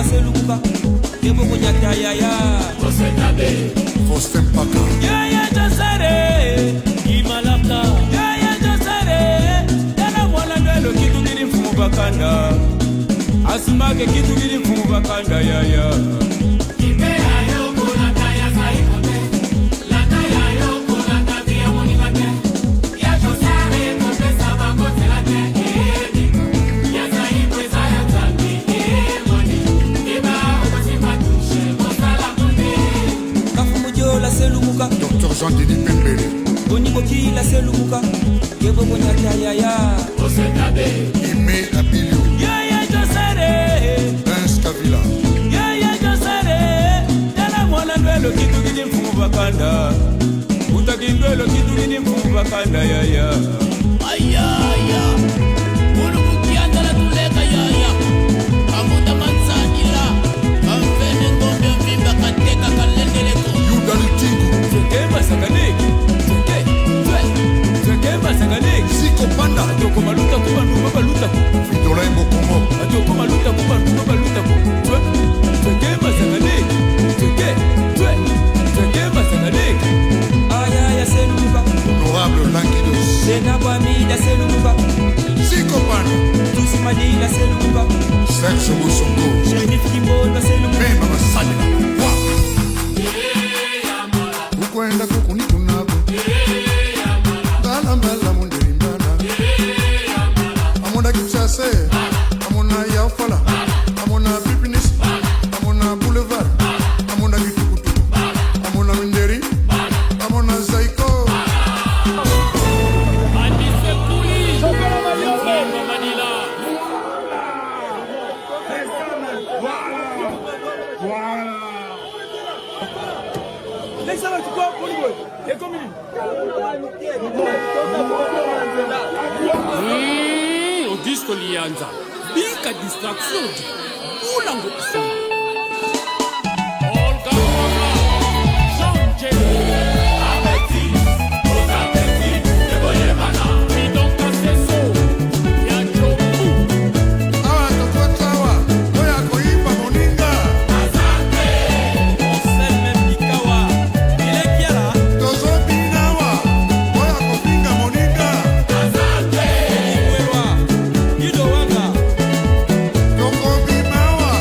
baseluka Kebo kunyata yaya Faustin Paka Yaya Josare Imalaka Yaya Josare Yana mwana ndwelo kitu giri mfumu bakanda Asimake kitu giri mfumu bakanda yaya Dr. Jean-Denis Pembele Boniboki la selumuka Kebo kunyata yaya Aimé Abilio Yaya Josare Prince Kavila Yaya Josare Yana mwana ndwelo kitu giri mfumu bakanda Utaki ndwelo kitu giri mfumu bakanda yaya Ayaya Ulubuki andala tuleka yaya Kamuta mansajila Kamfene ngombe mimba kateka kalendeleko Yuda Litingu Twekema sakaneki Twekema sakaneki Ziko Panda Atoko maluta kuba numa baluta ku Fidolin Bokomo Atoko maluta kuba numa baluta ku Twekema sakaneki Twekema sakaneki Ayaya selumuka Honorable Languidos Sena Bamida selumuka Ziko Panda Tusi Madila selumuka Serge Moussongo Sherif Kimbolga selumuka Mema Masalina Ukwenda kukuni kunabu Dala mbala mundiri mbala Amona Kipsase Amona Yaufala Amona Pipinis Amona Boulevard Amona Gitukutu Amona Minderi Amona Zaiko Anise Kuli Mfalme Manila O disco lianza Bika distraction Ulango kusema Olga Wanga Jean Jerry Awa Tokotawa Oya Koipa Moninga Tozo Binawa Oya Kopinga Moninga Toko Bimawa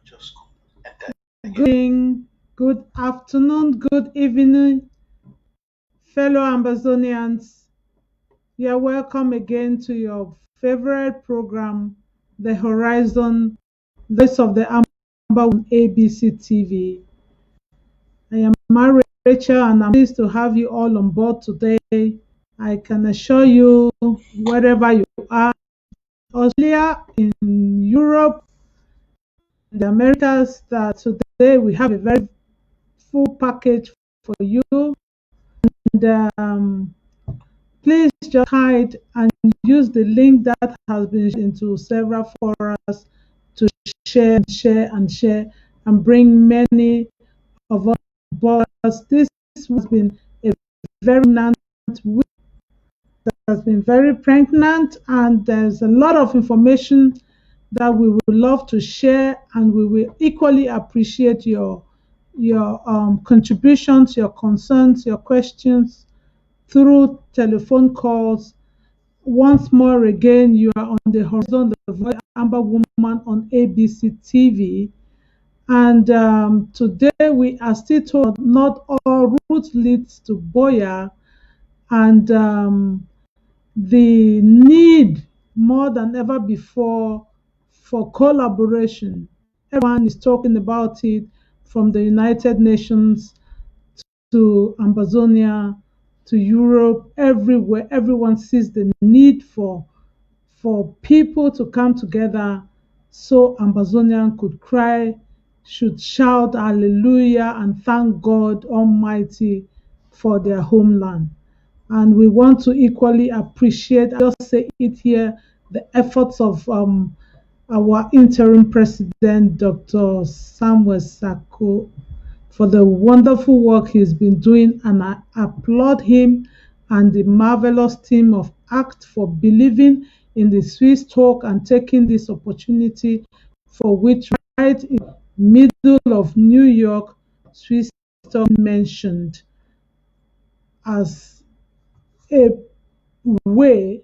Good evening, good afternoon, good evening, fellow Amazonians. You're welcome again to your favorite program, The Horizon, Voice of the Amber on ABC TV. I am Mary Rachel and I'm pleased to have you all on board today. I can assure you, wherever you are, Australia, in Europe, in the Americas, that today we have a very full package for you. And please just hide and use the link that has been into several forums to share and bring many of us on board. This has been a very pregnant week that has been very pregnant, and there's a lot of information that we would love to share, and we will equally appreciate your contributions, your concerns, your questions through telephone calls. Once more again, you are on the Horizon, the Voice Amber Woman on ABC TV. And today we are still told not all routes leads to Boya, and the need more than ever before for collaboration. Everyone is talking about it, from the United Nations to Amazonia to Europe, everywhere. Everyone sees the need for people to come together so Amazonian could cry, should shout hallelujah and thank God Almighty for their homeland. And we want to equally appreciate, I just say it here, the efforts of our interim president, Dr. Samuel Sako, for the wonderful work he's been doing, and I applaud him and the marvelous team of ACT for believing in the Swiss talk and taking this opportunity, for which right in the middle of New York, Swiss talk mentioned as a way,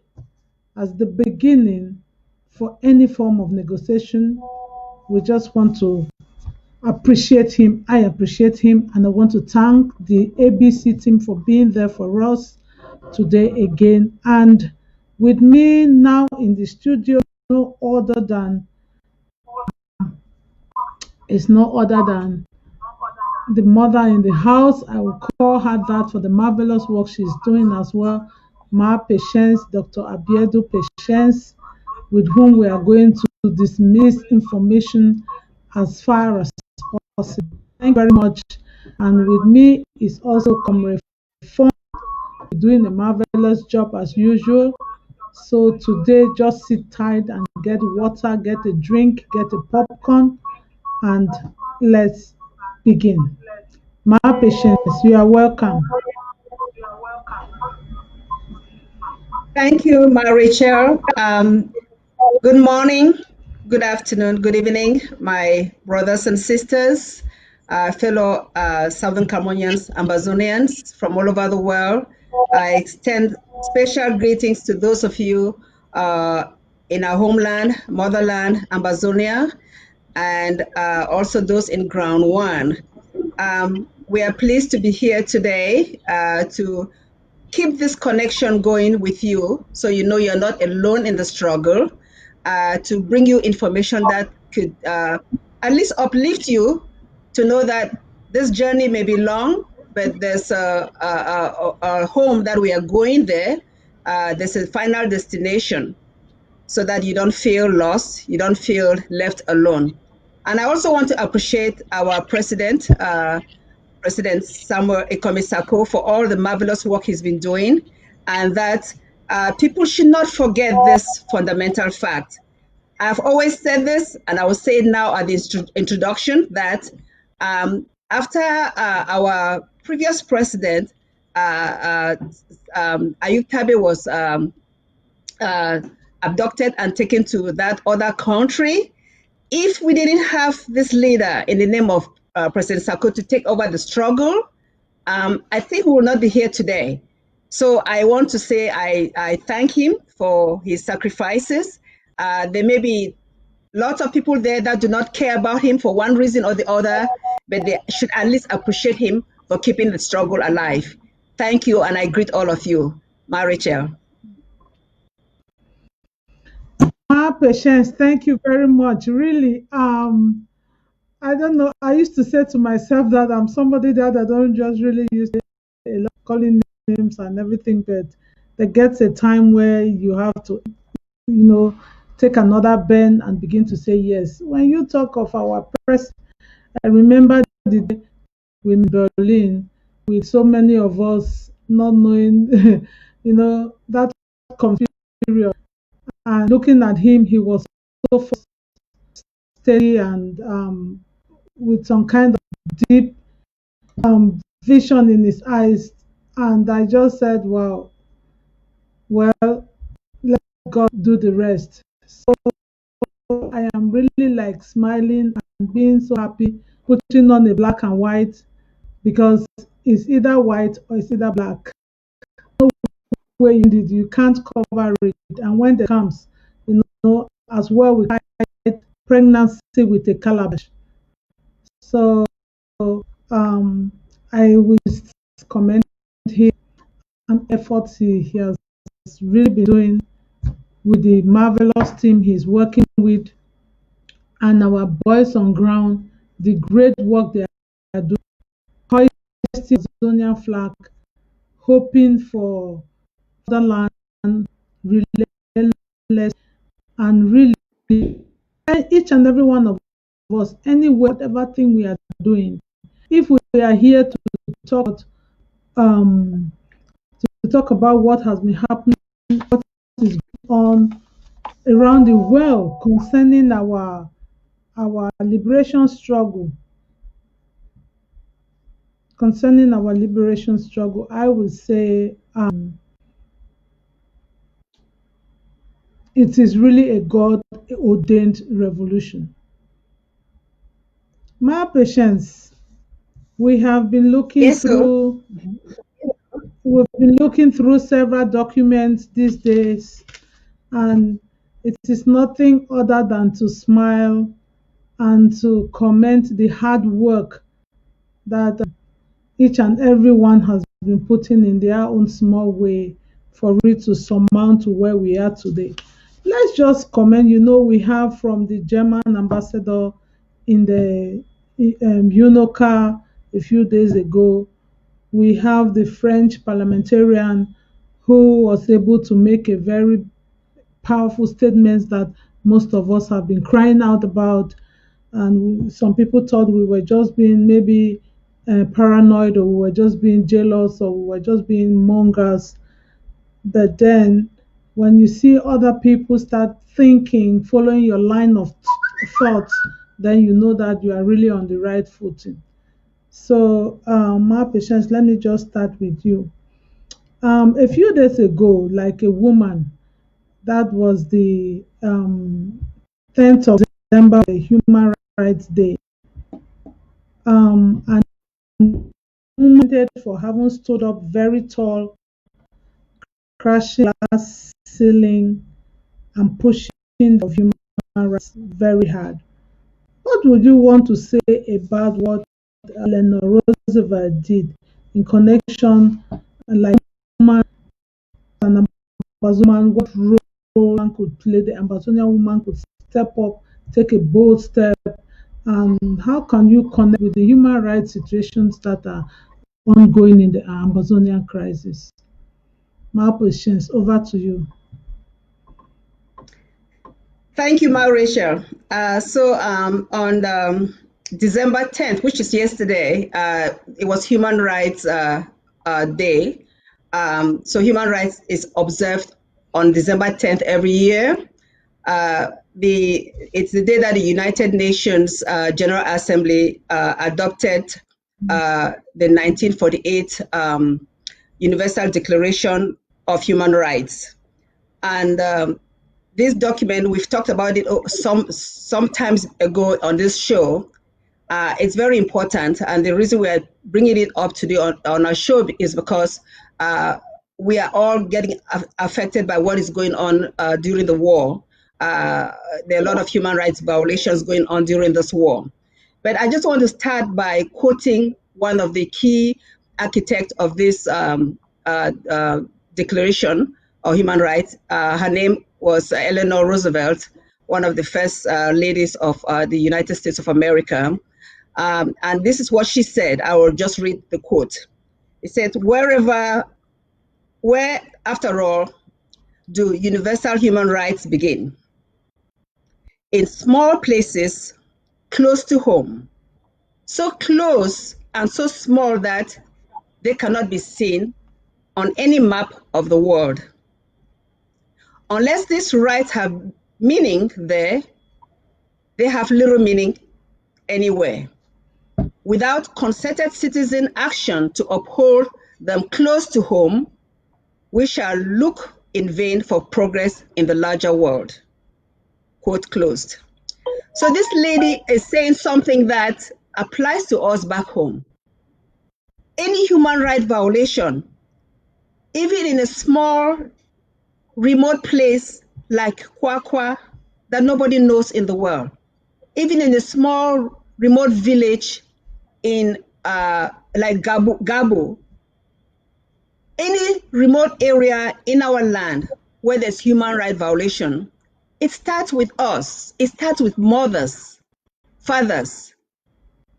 as the beginning for any form of negotiation. We just want to appreciate him. I appreciate him, and I want to thank the ABC team for being there for us today again. And with me now in the studio, no other than the mother in the house. I will call her that for the marvelous work she's doing as well. Ma Patience, Dr. Abiedu Patience, with whom we are going to dismiss information as far as possible. Thank you very much. And with me is also Comrade Fon, doing a marvelous job as usual. So today, just sit tight and get water, get a drink, get a popcorn, and let's begin. My Patience, you are welcome. Thank you, Ma Rachel. Good morning, good afternoon, good evening, my brothers and sisters, fellow Southern Cameroonians, Amazonians from all over the world. I extend special greetings to those of you in our homeland, motherland, Amazonia, and also those in Ground One. We are pleased to be here today to keep this connection going with you, so you know you're not alone in the struggle, to bring you information that could at least uplift you to know that this journey may be long, but there's a home that we are going there. There's a final destination, so that you don't feel lost, you don't feel left alone. And I also want to appreciate our president, President Samuel Ekomi Sako, for all the marvelous work he's been doing, and that people should not forget this fundamental fact. I've always said this, and I will say it now at the introduction, that after our previous president, Ayub Tabe, was abducted and taken to that other country, if we didn't have this leader in the name of President Sako to take over the struggle, I think we will not be here today. So I want to say I thank him for his sacrifices. There may be lots of people there that do not care about him for one reason or the other, but they should at least appreciate him for keeping the struggle alive. Thank you, and I greet all of you. Ma Rachel. Patience, thank you very much. Really, I don't know. I used to say to myself that I'm somebody that I don't just really use a lot calling names and everything, but there gets a time where you have to, take another bend and begin to say yes. When you talk of our press, I remember the day in Berlin with so many of us not knowing, that confusion. And looking at him, he was so steady and with some kind of deep vision in his eyes. And I just said, wow, well, let God do the rest. So I am really like smiling and being so happy, putting on a black and white because it's either white or it's either black. No way you can't cover it. And when it comes, as well we fight pregnancy with a calabash. So I will commend him and efforts he has really been doing with the marvelous team he's working with and our boys on ground, the great work they are doing, hoisting the Amazonian flag, hoping for other land, relentless, and really each and every one of us, whatever thing we are doing, if we are here to talk um, about what has been happening, what is going on around the world concerning our liberation struggle. I would say it is really a God ordained revolution. My patience, we have been looking Yes, sir. through. We've been looking through several documents these days, and it is nothing other than to smile and to comment the hard work that each and every one has been putting in their own small way for it to surmount to where we are today. Let's just comment. We have from the German ambassador in the UNOCA a few days ago. We have the French parliamentarian who was able to make a very powerful statement that most of us have been crying out about. And some people thought we were just being maybe paranoid, or we were just being jealous, or we were just being mongers. But then when you see other people start thinking, following your line of thought, then you know that you are really on the right footing. So, my patience, let me just start with you. A few days ago, like a woman, that was the 10th of December, the Human Rights Day. And woman for having stood up very tall, crashing glass ceiling, and pushing of human rights very hard. What would you want to say about what Eleanor Roosevelt did in connection, like woman and Amazonian, what role one could play? The Amazonian woman could step up, take a bold step, and how can you connect with the human rights situations that are ongoing in the Amazonian crisis? My patience, over to you. Thank you, Ma Rachel. On December 10th, which is yesterday, it was Human Rights Day. So human rights is observed on December 10th every year. It's the day that the United Nations General Assembly adopted the 1948 Universal Declaration of Human Rights. And this document, we've talked about it sometimes ago on this show. It's very important, and the reason we are bringing it up today on our show is because we are all getting affected by what is going on during the war. there are a lot of human rights violations going on during this war. But I just want to start by quoting one of the key architects of this Declaration of Human Rights. Her name was Eleanor Roosevelt, one of the first ladies of the United States of America. And this is what she said. I will just read the quote. It said, where, after all, do universal human rights begin? In small places close to home, so close and so small that they cannot be seen on any map of the world. Unless these rights have meaning there, they have little meaning anywhere. Without concerted citizen action to uphold them close to home, we shall look in vain for progress in the larger world. Quote closed. So this lady is saying something that applies to us back home. Any human right violation, even in a small, remote place like Kwakwa that nobody knows in the world, even in a small, remote village in like Gabo, any remote area in our land where there's human rights violation, it starts with us. It starts with mothers, fathers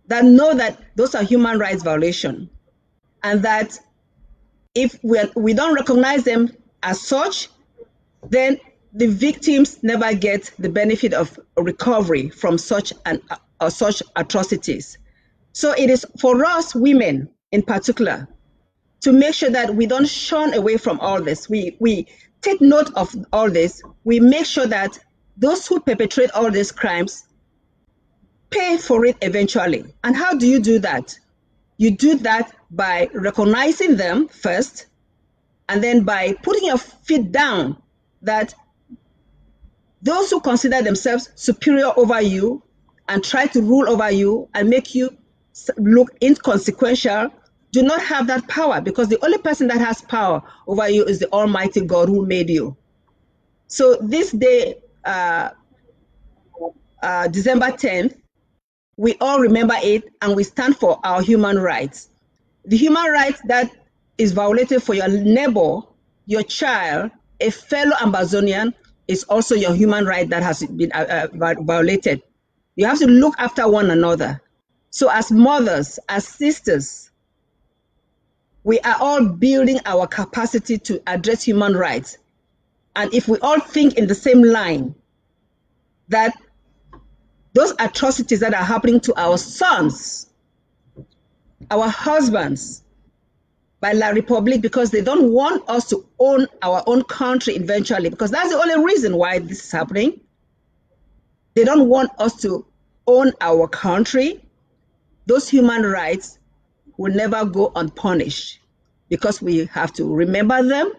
that know that those are human rights violations, and that if we don't recognize them as such, then the victims never get the benefit of recovery from such atrocities. So it is for us women in particular to make sure that we don't shun away from all this. We take note of all this. We make sure that those who perpetrate all these crimes pay for it eventually. And how do you do that? You do that by recognizing them first, and then by putting your feet down that those who consider themselves superior over you and try to rule over you and make you look inconsequential do not have that power, because the only person that has power over you is the Almighty God who made you. So this day, December 10th, we all remember it and we stand for our human rights. The human rights that is violated for your neighbor, your child, a fellow Ambazonian, is also your human right that has been violated. You have to look after one another. So as mothers, as sisters, we are all building our capacity to address human rights. And if we all think in the same line, that those atrocities that are happening to our sons, our husbands, by La Republique, because they don't want us to own our own country eventually, because that's the only reason why this is happening. They don't want us to own our country. Those human rights will never go unpunished, because we have to remember them,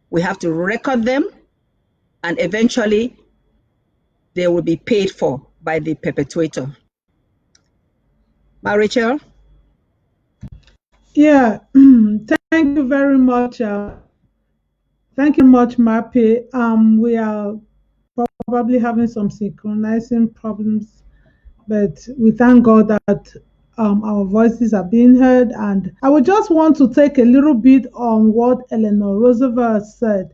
we have to record them, and eventually they will be paid for by the perpetrator. Rachel? Yeah, thank you very much. Thank you much, Mape. We are probably having some synchronizing problems, but we thank God that our voices are being heard. And I would just want to take a little bit on what Eleanor Roosevelt said.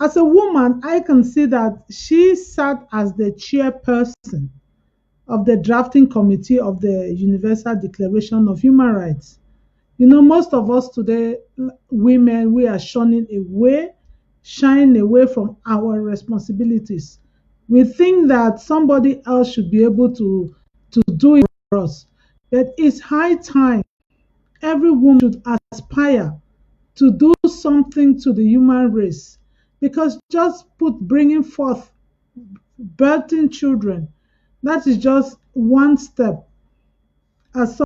As a woman, I can see that she sat as the chairperson of the drafting committee of the Universal Declaration of Human Rights. You know, most of us today, women, we are shying away from our responsibilities. We think that somebody else should be able to do it for us. But it's high time every woman should aspire to do something to the human race, because just bringing forth, birthing children, that is just one step as a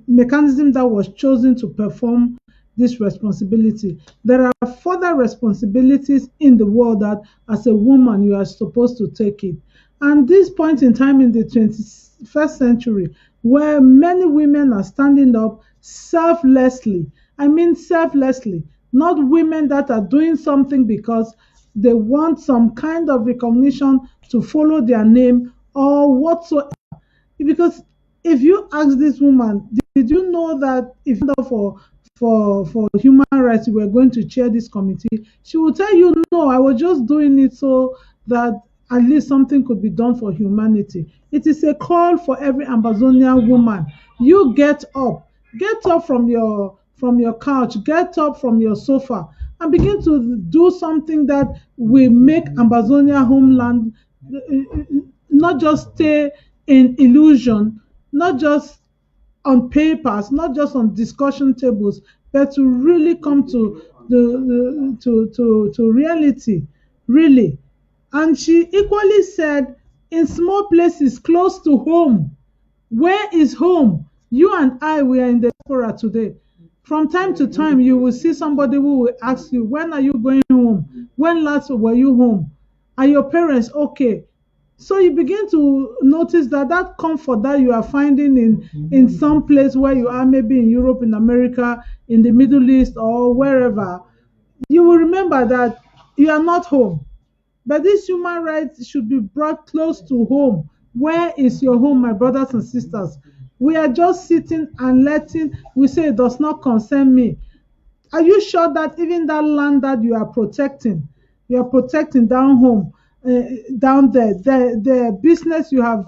mechanism that was chosen to perform this responsibility. There are further responsibilities in the world that as a woman you are supposed to take it. And this point in time in the 21st century, where many women are standing up selflessly, I mean selflessly, not women that are doing something because they want some kind of recognition to follow their name or whatsoever. Because if you ask this woman, did you know that if for human rights you were going to chair this committee, she will tell you, no, I was just doing it so that at least something could be done for humanity. It is a call for every Amazonian woman. You get up from your couch, get up from your sofa, and begin to do something that will make Amazonia homeland not just stay in illusion, not just on papers, not just on discussion tables, but to really come to to reality, really. And she equally said, in small places close to home. Where is home? You and I, we are in the diaspora today. From time to time, you will see somebody who will ask you, when are you going home? When last were you home? Are your parents okay? So you begin to notice that that comfort that you are finding in some place where you are, maybe in Europe, in America, in the Middle East, or wherever, you will remember that you are not home. But these human rights should be brought close to home. Where is your home, my brothers and sisters? We are just sitting and we say it does not concern me. Are you sure that even that land that you are protecting down home, down there, the business you have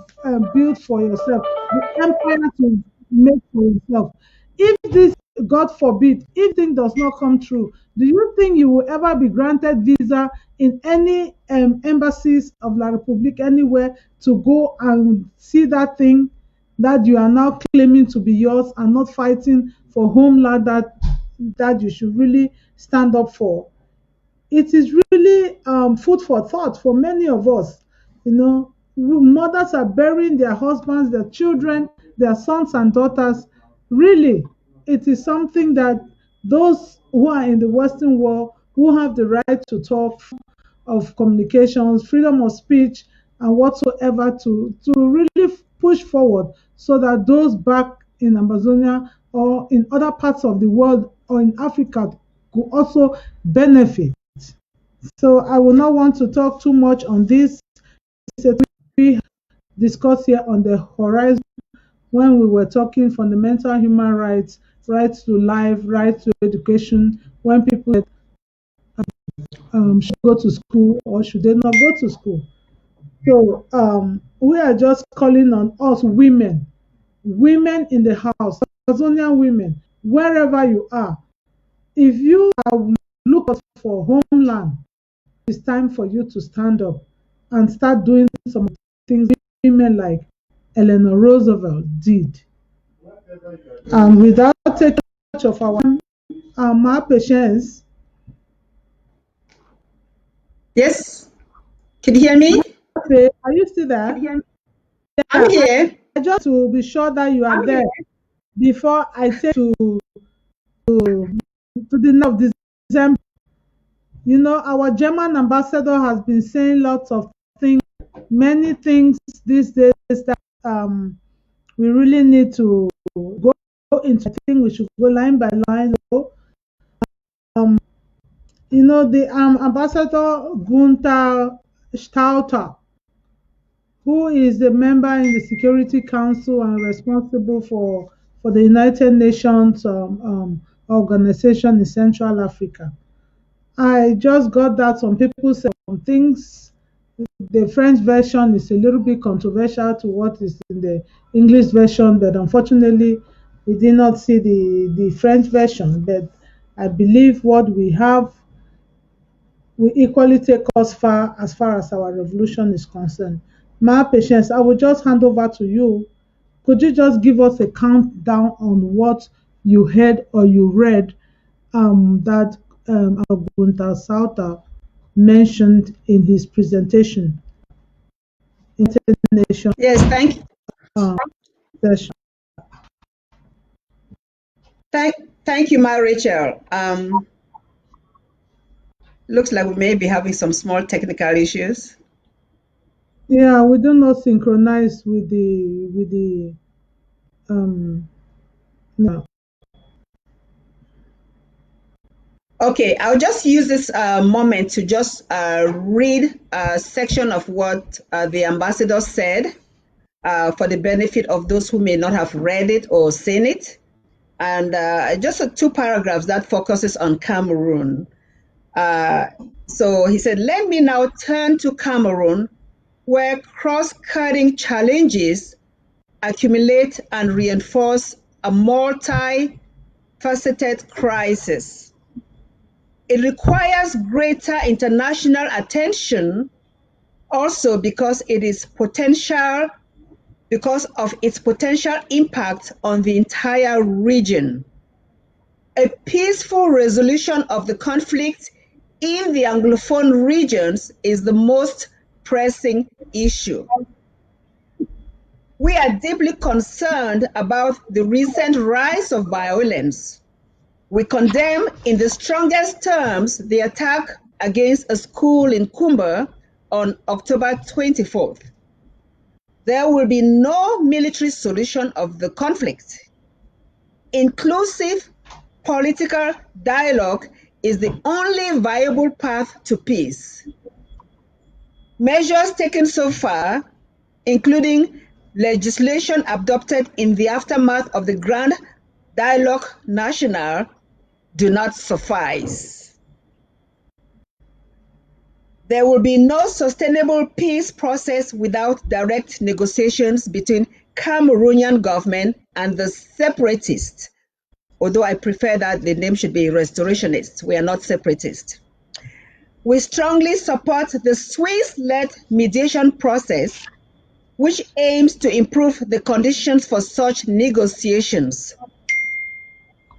built for yourself, the empire to make for yourself? If this, God forbid, if thing does not come true, do you think you will ever be granted visa in any embassies of La Republique anywhere to go and see that thing that you are now claiming to be yours and not fighting for homeland that you should really stand up for? It is really food for thought for many of us. You know, mothers are burying their husbands, their children, their sons and daughters. Really, it is something that those who are in the Western world, who have the right to talk of communications, freedom of speech, and whatsoever, to really push forward so that those back in Amazonia or in other parts of the world or in Africa could also benefit. So I will not want to talk too much on this. It's a we discussed here on the horizon when we were talking fundamental human rights, rights to life, rights to education, when people should go to school or should they not go to school. So we are just calling on us women, women in the house, Amazonian women, wherever you are. If you are looking for homeland, it's time for you to stand up and start doing some things women like Eleanor Roosevelt did. And without taking much of our patience. Yes. Can you hear me? Are you still there? I'm here. I just to be sure that you are there before I take to the end of December. You know, our German ambassador has been saying lots of things, many things these days that we really need to go into. I think we should go line by line. You know, the Ambassador Gunther Stauter, who is a member in the Security Council and responsible for the United Nations organization in Central Africa. I just got that some people say some things. The French version is a little bit controversial to what is in the English version, but unfortunately, we did not see the French version. But I believe what we have will equally take us far as our revolution is concerned. My patience, I will just hand over to you. Could you just give us a countdown on what you heard or you read that Gunther Sauter mentioned in his presentation? International Yes, thank you. session. Thank you, my Rachel. Looks like we may be having some small technical issues. Yeah, we do not synchronize with the no. Okay, I'll just use this moment to just read a section of what the ambassador said for the benefit of those who may not have read it or seen it. And just 2 paragraphs that focuses on Cameroon. So he said, let me now turn to Cameroon, where cross-cutting challenges accumulate and reinforce a multi-faceted crisis. It requires greater international attention also because of its potential impact on the entire region. A peaceful resolution of the conflict in the Anglophone regions is the most pressing issue. We are deeply concerned about the recent rise of violence. We condemn in the strongest terms the attack against a school in Kumba on October 24th. There will be no military solution of the conflict. Inclusive political dialogue is the only viable path to peace. Measures taken so far, including legislation adopted in the aftermath of the Grand Dialogue National, do not suffice. There will be no sustainable peace process without direct negotiations between Cameroonian government and the separatists, although I prefer that the name should be restorationists. We are not separatists. We strongly support the Swiss-led mediation process, which aims to improve the conditions for such negotiations.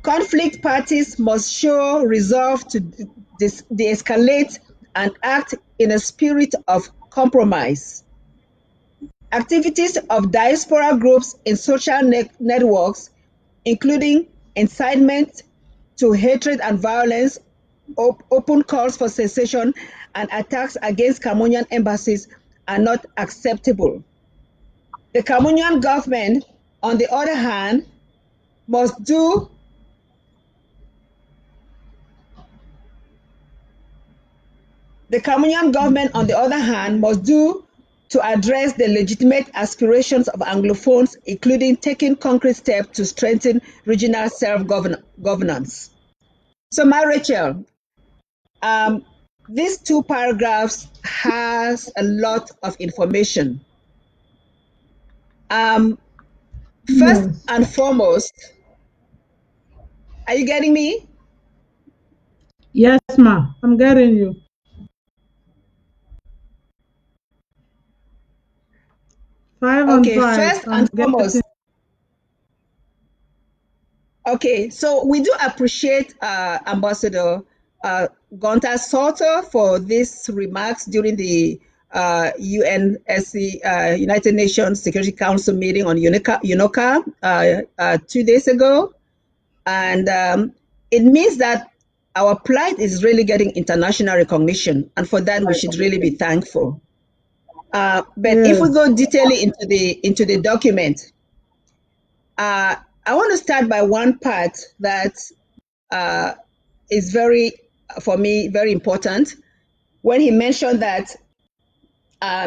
Conflict parties must show resolve to de-escalate and act in a spirit of compromise. Activities of diaspora groups in social networks, including incitement to hatred and violence, open calls for cessation, and attacks against Cameroonian embassies are not acceptable. The Cameroonian government, on the other hand, must do to address the legitimate aspirations of Anglophones, including taking concrete steps to strengthen regional self-governance. So, Rachel, these 2 paragraphs has a lot of information. First and foremost, are you getting me? Yes, ma, I'm getting you. Okay, first and foremost. Okay, so we do appreciate Ambassador Gunter Salter for these remarks during the UNSC, United Nations Security Council meeting on UNOCA 2 days ago. And it means that our plight is really getting international recognition, and for that we should really be thankful. But if we go detailing into the document, I want to start by one part that is for me, very important. When he mentioned that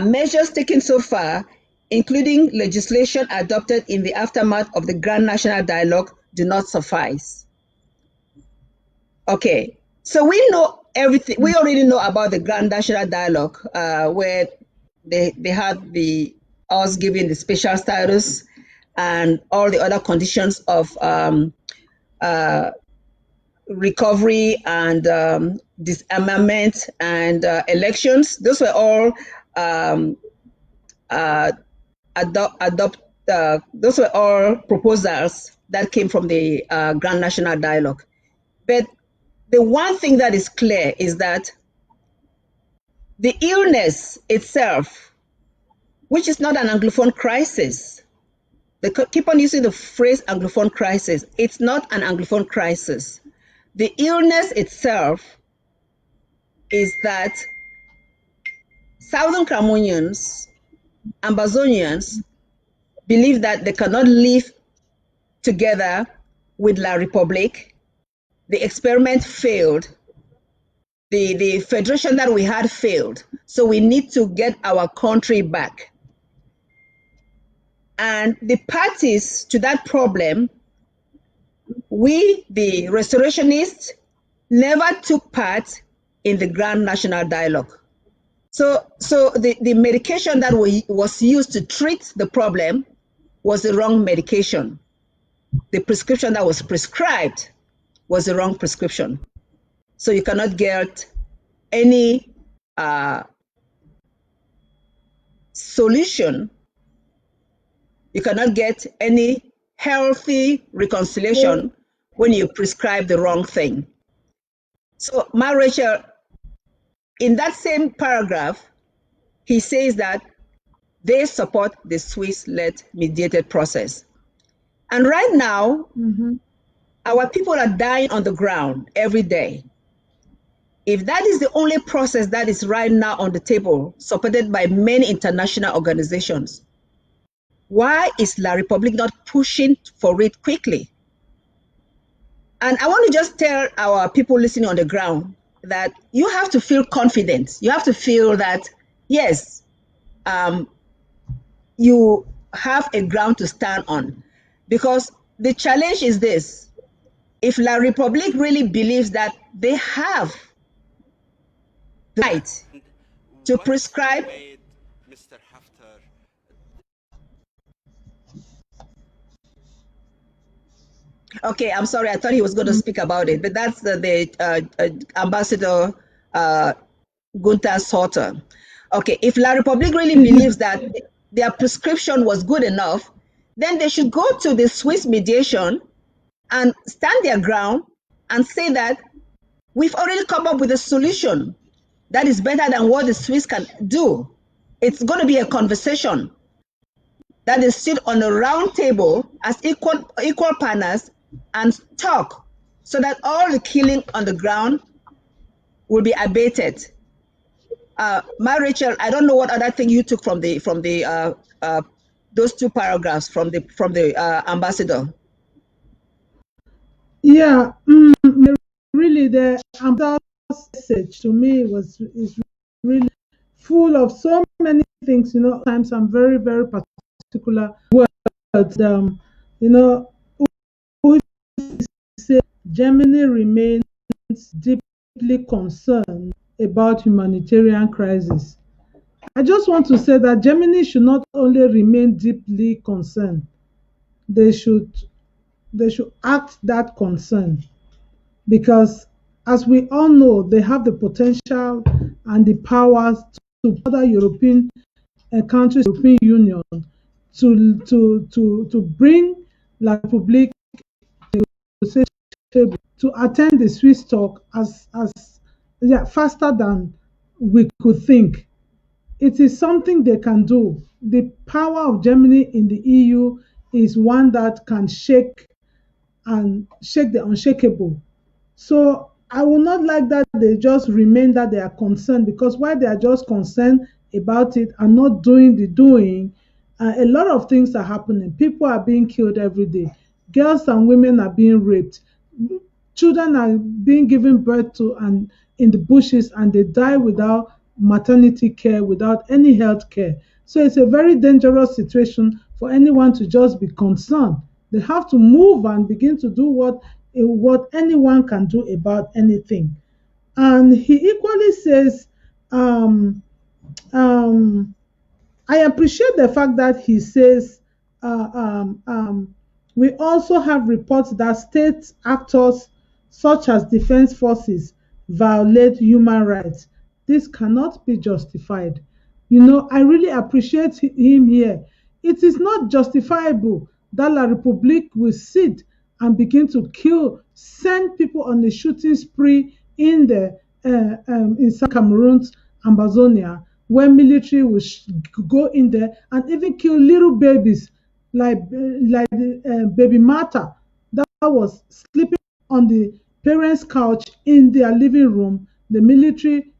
measures taken so far, including legislation adopted in the aftermath of the Grand National Dialogue, do not suffice. Okay, so we know everything. We already know about the Grand National Dialogue, where they had us giving the special status and all the other conditions of recovery and disarmament and elections. Those were all those were all proposals that came from the Grand National Dialogue. But the one thing that is clear is that the illness itself, which is not an Anglophone crisis, they keep on using the phrase Anglophone crisis. It's not an Anglophone crisis. The illness itself is that Southern Cameroonians, Ambazonians, believe that they cannot live together with La République. The experiment failed, the federation that we had failed. So we need to get our country back. And the parties to that problem, we, the restorationists, never took part in the Grand National Dialogue. So the medication that was used to treat the problem was the wrong medication. The prescription that was prescribed was the wrong prescription. So you cannot get any solution. You cannot get any healthy reconciliation when you prescribe the wrong thing. So, Ma Rachel, in that same paragraph, he says that they support the Swiss-led mediated process. And right now, our people are dying on the ground every day. If that is the only process that is right now on the table, supported by many international organizations, why is La République not pushing for it quickly? And I want to just tell our people listening on the ground that you have to feel confident. You have to feel that, yes, you have a ground to stand on. Because the challenge is this: if La République really believes that they have the right to prescribe Mr. Haftar. Okay, I'm sorry. I thought he was going to speak about it, but that's the Ambassador Gunther Sauter. Okay, if La République really believes that their prescription was good enough, then they should go to the Swiss mediation and stand their ground and say that we've already come up with a solution that is better than what the Swiss can do. It's going to be a conversation that is sit on a round table as equal partners and talk, so that all the killing on the ground will be abated. Ma Rachel, I don't know what other thing you took from those two paragraphs from the ambassador. Yeah, really, the ambassador's message to me is really full of so many things. You know, sometimes I'm very, very particular words. You know, who say Germany remains deeply concerned about humanitarian crisis. I just want to say that Germany should not only remain deeply concerned, they should act that concern, because as we all know, they have the potential and the powers to other European countries, European Union, to bring La République to attend the Swiss talk as faster than we could think. It is something they can do. The power of Germany in the EU is one that can shake the unshakable. So I will not like that they just remain that they are concerned, because while they are just concerned about it and not doing the doing, a lot of things are happening. People are being killed every day. Girls and women are being raped. Children are being given birth to and in the bushes, and they die without maternity care, without any health care. So it's a very dangerous situation for anyone to just be concerned. They have to move and begin to do what anyone can do about anything. And he equally says, I appreciate the fact that he says we also have reports that state actors such as defense forces violate human rights. This cannot be justified. You know, I really appreciate him here. It is not justifiable that La République will sit and begin to send people on a shooting spree in South Cameroon's Ambazonia, where military will go in there and even kill little babies like baby Martha that was sleeping on the parents' couch in their living room. The military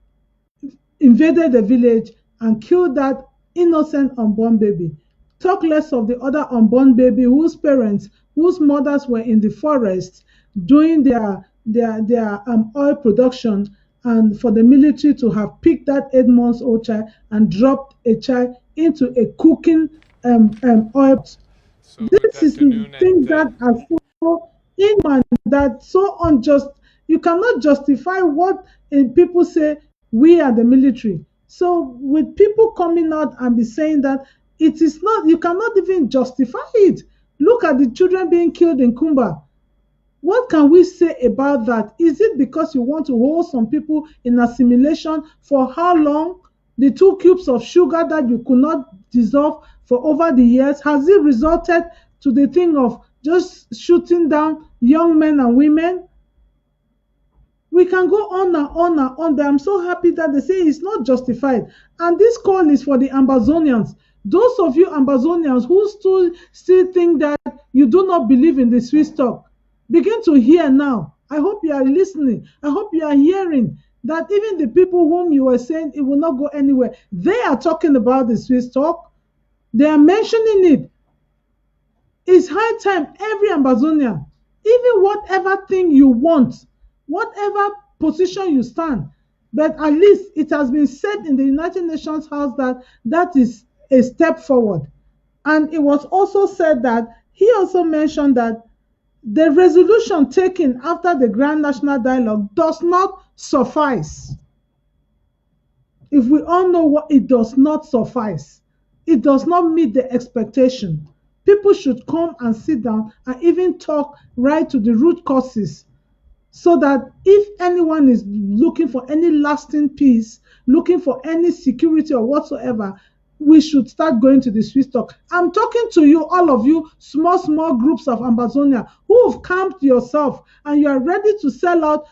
invaded the village and killed that innocent unborn baby. Talk less of the other unborn baby whose mothers were in the forest doing their oil production, and for the military to have picked that 8 months old child and dropped a child into a cooking oil. So good This is afternoon, things and that are so inhuman, that so unjust. You cannot justify what people say we are the military. So with people coming out and be saying that it is not, you cannot even justify it. Look at the children being killed in Kumba. What can we say about that? Is it because you want to hold some people in assimilation for how long? The 2 cubes of sugar that you could not dissolve for over the years, has it resulted to the thing of just shooting down young men and women? We can go on and on and on, but I'm so happy that they say it's not justified. And this call is for the Ambazonians. Those of you Ambazonians who still think that you do not believe in the Swiss talk, begin to hear now. I hope you are listening. I hope you are hearing that even the people whom you were saying it will not go anywhere, they are talking about the Swiss talk. They are mentioning it. It's high time every Ambazonian, even whatever thing you want, whatever position you stand, but at least it has been said in the United Nations House that that is a step forward. And it was also said that he also mentioned that the resolution taken after the Grand National Dialogue does not suffice. If we all know what it does not suffice, it does not meet the expectation. People should come and sit down and even talk right to the root causes, so that if anyone is looking for any lasting peace, looking for any security or whatsoever, we should start going to the Swiss talk. I'm talking to you, all of you, small groups of Ambazonia who have camped yourself and you are ready to sell out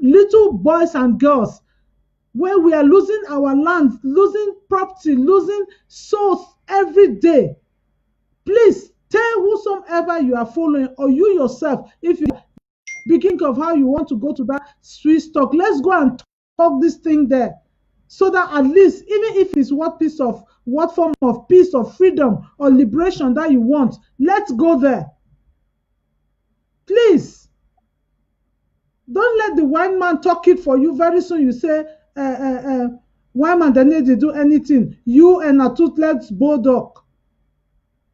little boys and girls, where we are losing our lands, losing property, losing souls every day. Please tell whosoever you are following, or you yourself, if you begin of how you want to go to that Swiss talk, let's go and talk this thing there, so that at least, even if it's what form of peace or freedom or liberation that you want, let's go there. Please don't let the white man talk it for you. Very soon you say white man, they need to do anything, you and a toothless bulldog.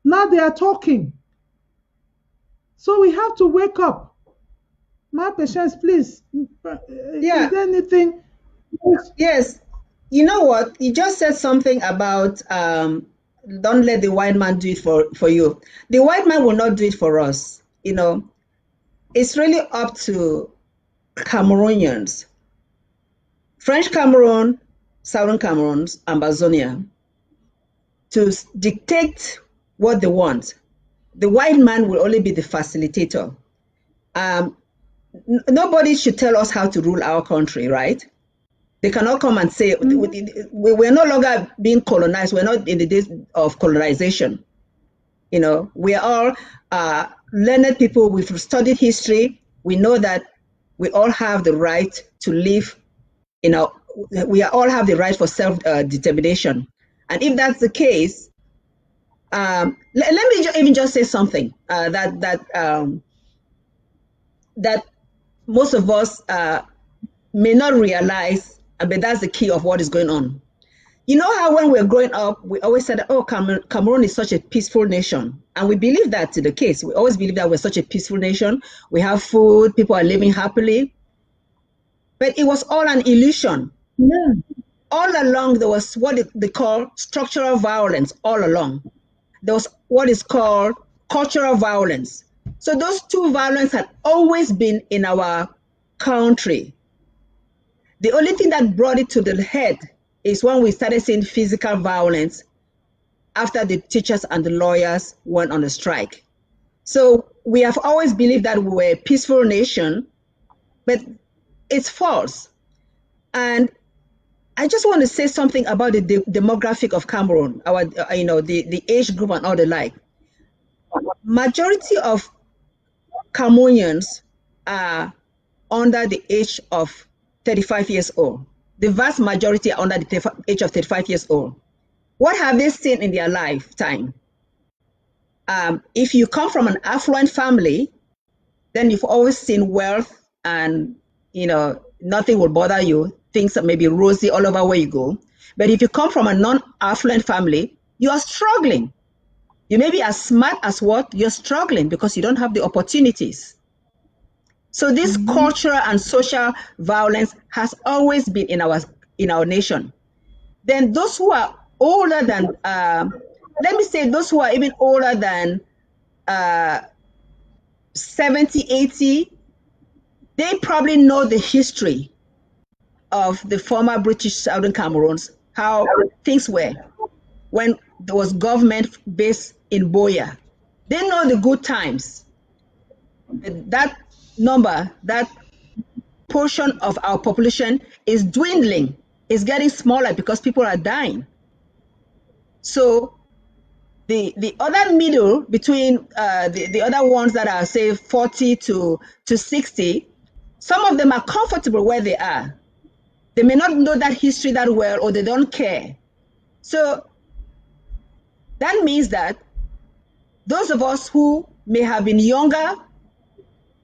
Now they are talking, so we have to wake up. My patience, please. Yeah. Is there anything? Yes. You know what? You just said something about don't let the white man do it for you. The white man will not do it for us. You know, it's really up to Cameroonians, French Cameroon, Southern Cameroon, Ambazonia, to dictate what they want. The white man will only be the facilitator. Nobody should tell us how to rule our country, right? They cannot come and say, we're no longer being colonized. We're not in the days of colonization. You know, we are all learned people. We've studied history. We know that we all have the right to live, we all have the right for self-determination. And if that's the case, let me even just say something that most of us may not realize, but that's the key of what is going on. You know how when we were growing up, we always said, oh, Cameroon is such a peaceful nation. And we believe that to the case. We always believe that we're such a peaceful nation. We have food, people are living happily. But it was all an illusion. Yeah. All along, there was what they call structural violence all along. There was what is called cultural violence. So those two violence had always been in our country. The only thing that brought it to the head is when we started seeing physical violence after the teachers and the lawyers went on a strike. So we have always believed that we were a peaceful nation, but it's false. And I just want to say something about the demographic of Cameroon, the age group and all the like. Majority of Cameroonians are under the age of 35 years old. The vast majority are under the age of 35 years old. What have they seen in their lifetime? If you come from an affluent family, then you've always seen wealth and, nothing will bother you. Things may be rosy all over where you go. But if you come from a non-affluent family, you are struggling. You may be as smart as what? You're struggling because you don't have the opportunities. So this cultural and social violence has always been in our nation. Then those who are older than, let me say those who are even older than 70, 80, they probably know the history of the former British Southern Cameroons, how things were when there was government based in Buea. They know the good times. That number, that portion of our population is dwindling, is getting smaller because people are dying. So the other middle between the other ones that are say 40 to 60, some of them are comfortable where they are. They may not know that history that well, or they don't care. So that means that those of us who may have been younger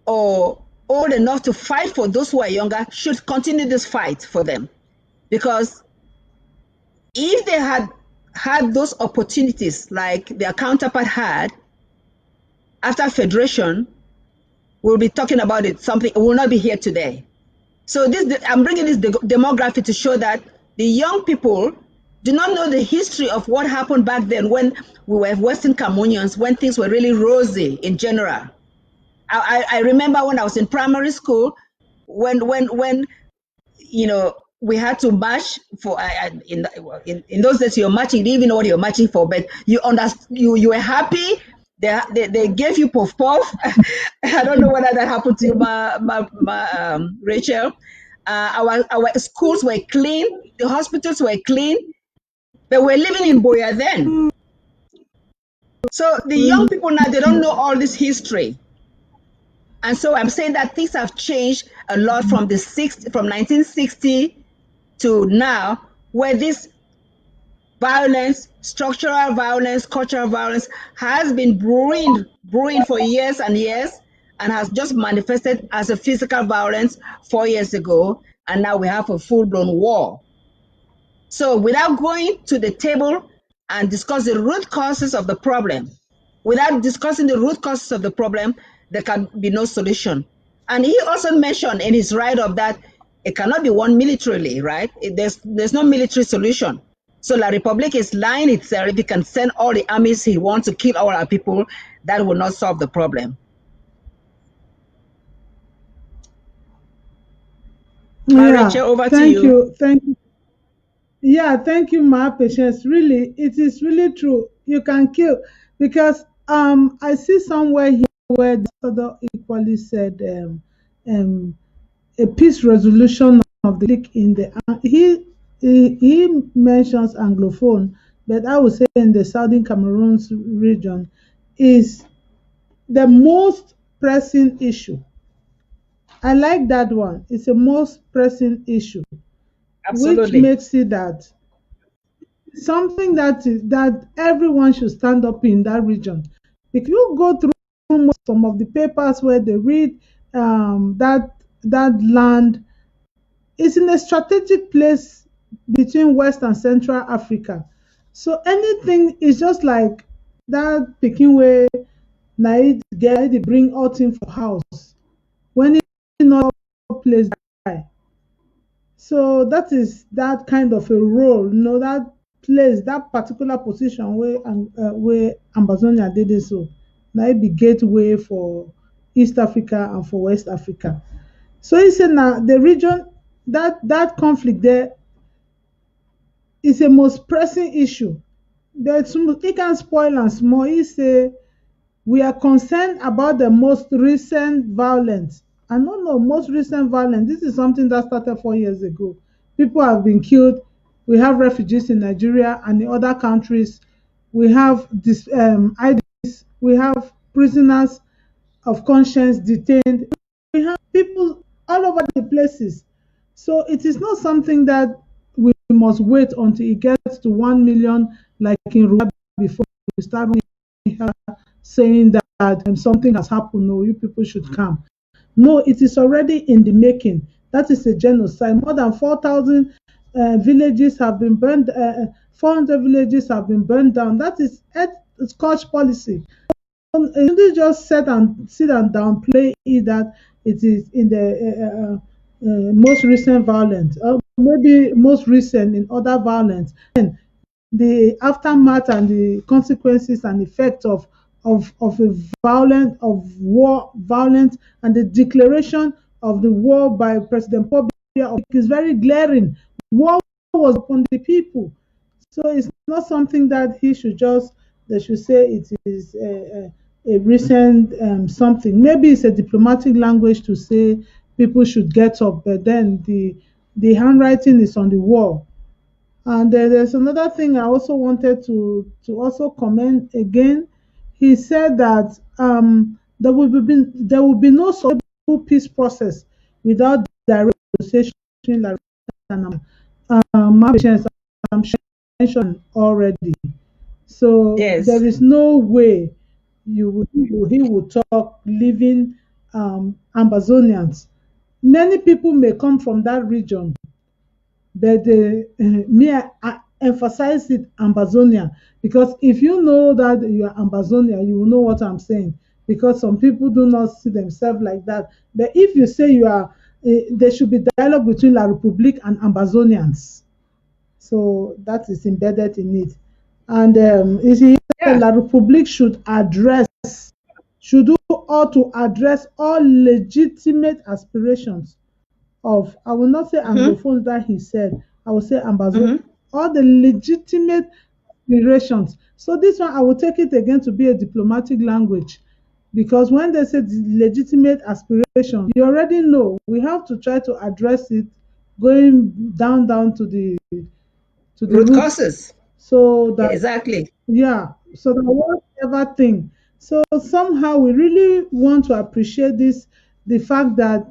or old enough to fight for those who are younger should continue this fight for them. Because if they had those opportunities like their counterpart had after federation, we'll be talking about it, something will not be here today. So I'm bringing this demography to show that the young people do not know the history of what happened back then when we were Western Cameroonians, when things were really rosy in general. I remember when I was in primary school, when you know, we had to march for in those days. You're marching, you didn't even know what you're marching for, but you were happy. They gave you puff puff. I don't know whether that happened to you, Rachel. Our schools were clean, the hospitals were clean, but we're living in Buea then. So the young people now, they don't know all this history. And so I'm saying that things have changed a lot from 1960 to now, where this violence, structural violence, cultural violence has been brewing for years and years, and has just manifested as a physical violence 4 years ago, and now we have a full-blown war. So without going to the table and discuss the root causes of the problem, without discussing the root causes of the problem, there can be no solution. And he also mentioned in his write-up that it cannot be won militarily, right? There's no military solution. So La Republique is lying itself. If he can send all the armies he wants to kill all our people, that will not solve the problem. Yeah, Rachel, over to thank you. you. Thank you. Yeah, thank you, Ma Patience. Really, it is really true. You can kill because I see somewhere here where the other equally said a peace resolution of the league in the he mentions Anglophone, but I would say in the Southern Cameroon's region is the most pressing issue. I like that one. It's the most pressing issue, which Absolutely. makes it that something that everyone should stand up in that region. If you go through some of the papers where they read that land is in a strategic place between West and Central Africa. So anything is just like that picking way Naid get they bring out in for house when it's not place die. So that is that kind of a role, that place, that particular position where Ambazonia did it so. Now it be gateway for East Africa and for West Africa. So he said now the region that conflict there is a most pressing issue. It can spoil and small. He say we are concerned about the most recent violence. And no, most recent violence. This is something that started 4 years ago. People have been killed. We have refugees in Nigeria and in other countries. We have IDPs. We have prisoners of conscience detained. We have people all over the places. So it is not something that we must wait until it gets to 1 million like in Rwanda before we start saying that something has happened. No, you people should come. No, it is already in the making. That is a genocide. More than 4,000 villages have been burned. 400 villages have been burned down. That is Scotch policy. You don't just sit and downplay it that it is in the most recent violence, or maybe most recent in other violence. And the aftermath and the consequences and effects of a violent of war violence and the declaration of the war by President Paul Biya is very glaring. War was upon the people, so it's not something that he should just they should say it is a recent something. Maybe it's a diplomatic language to say people should get up, but then the handwriting is on the wall. And there's another thing I also wanted to also comment again. He said that there will be no sustainable peace process without direct negotiation, like Patience mentioned already. So Yes. there is no way he would talk leaving Amazonians. Many people may come from that region, but me, I emphasize it Amazonia, because if you know that you are Amazonia, you will know what I'm saying. Because some people do not see themselves like that. But if you say you are, there should be dialogue between La Republique and Amazonians. So that is embedded in it. And you see, Yeah. La Republique should do all to address all legitimate aspirations of, I will not say Anglophones that he said, I will say Amazon, all the legitimate aspirations. So this one, I will take it again to be a diplomatic language, because when they say the legitimate aspiration, you already know we have to try to address it, going down to the Root root, causes. so that Exactly. yeah, so that whatever thing. So somehow we really want to appreciate this, the fact that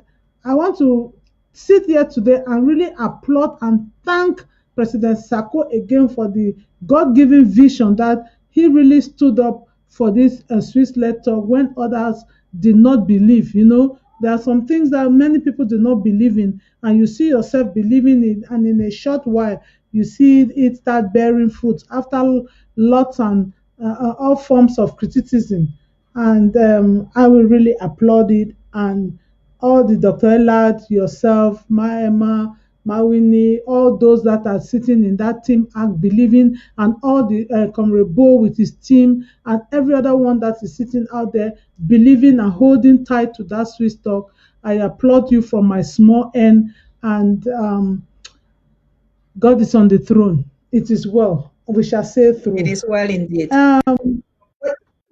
I want to sit here today and really applaud and thank President Sako again for the God-given vision that he really stood up for this Swiss-led talk when others did not believe. You know, there are some things that many people do not believe in, and you see yourself believing it, and in a short while, you see it start bearing fruit after lots and all forms of criticism. And I will really applaud it. And all the Dr. Elad, yourself, Maema, Mawini, all those that are sitting in that team act believing, and all the Comrade Bo with his team, and every other one that is sitting out there believing and holding tight to that Swiss talk. I applaud you from my small end, and God is on the throne. It is well. We shall say through. It is well indeed. It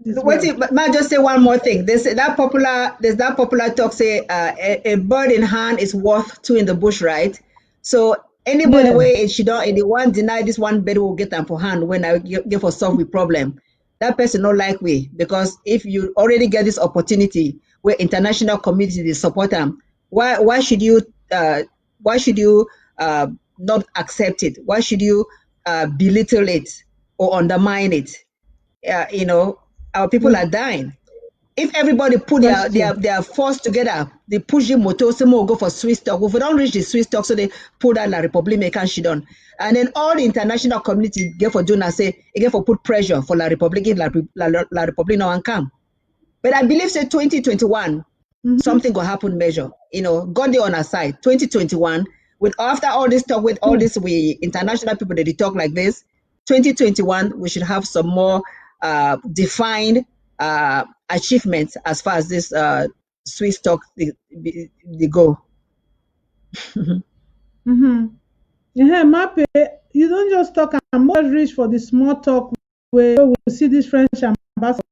is Wait, well. but may I just say one more thing? There's that popular talk say a bird in hand is worth two in the bush, right? So anybody Yeah. where she don't the one deny this one bird will get them for hand when I give for solve the problem. That person not like we, because if you already get this opportunity where international community support them, why should you not accept it? Why should you belittle it or undermine it? You know, our people are dying. If everybody put That's true. their force together, they push the motor, some more go for Swiss talk. If we don't reach the Swiss talk, so they put out La République and she done. And then all the international community get for doing say, again for put pressure for La République, La République now and come. But I believe say 2021, something will happen measure. You know, God they on our side. 2021, with after all this talk, with all this we international people that they talk like this, 2021 we should have some more defined achievements as far as this Swiss talk they go. Yeah, Mape, you don't just talk and more reach for the small talk where we see this French ambassador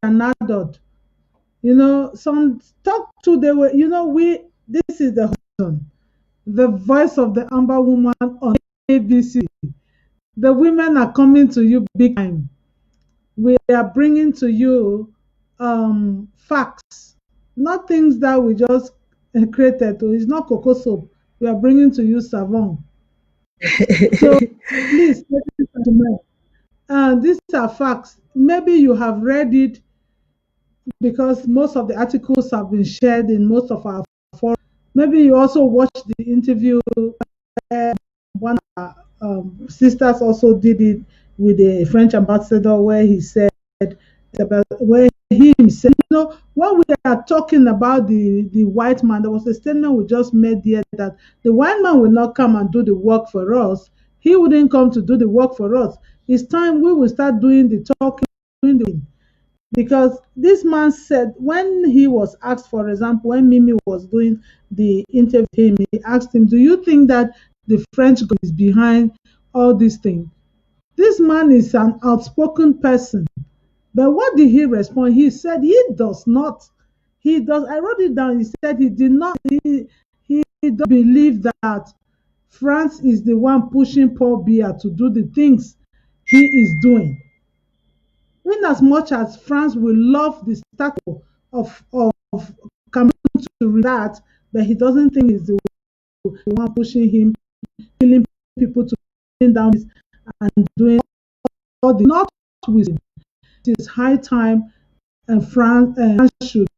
an adult. You know, some talk to the way, you know, this is the voice of the Amber woman on ABC. The women are coming to you big time. We are bringing to you facts, not things that we just created. It's not cocoa soap. We are bringing to you savon. So please, ladies and gentlemen, these are facts. Maybe you have read it, because most of the articles have been shared in most of our forums. Maybe you also watched the interview. One of our sisters also did it with the French ambassador, where he said about where he himself, when we are talking about the white man, there was a statement we just made there that the white man will not come and do the work for us. He wouldn't come to do the work for us. It's time we will start doing the talking, doing the, because this man said when he was asked, for example, when Mimi was doing the interview with him, he asked him, do you think that the French government is behind all these things? This man is an outspoken person. But what did he respond? He said he does not. He does. I wrote it down. He said he did not. He don't believe that France is the one pushing Paul Biya to do the things he is doing. In as much as France will love the status of Cameroon to that, but he doesn't think he's the one pushing him, killing people to down and doing all the not with him. It is high time France should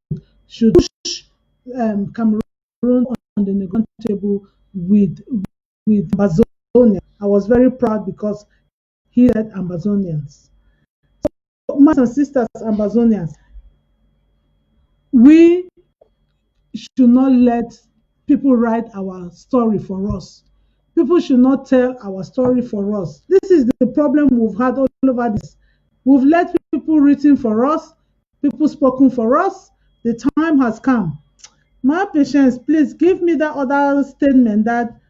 push Cameroon on the negotiation table with Ambazonia. I was very proud because he said Ambazonians. So, my and sisters, Ambazonians, we should not let people write our story for us. People should not tell our story for us. This is the problem we've had all over this. We've let people written for us, people spoken for us. The time has come. My patience, please give me that other statement that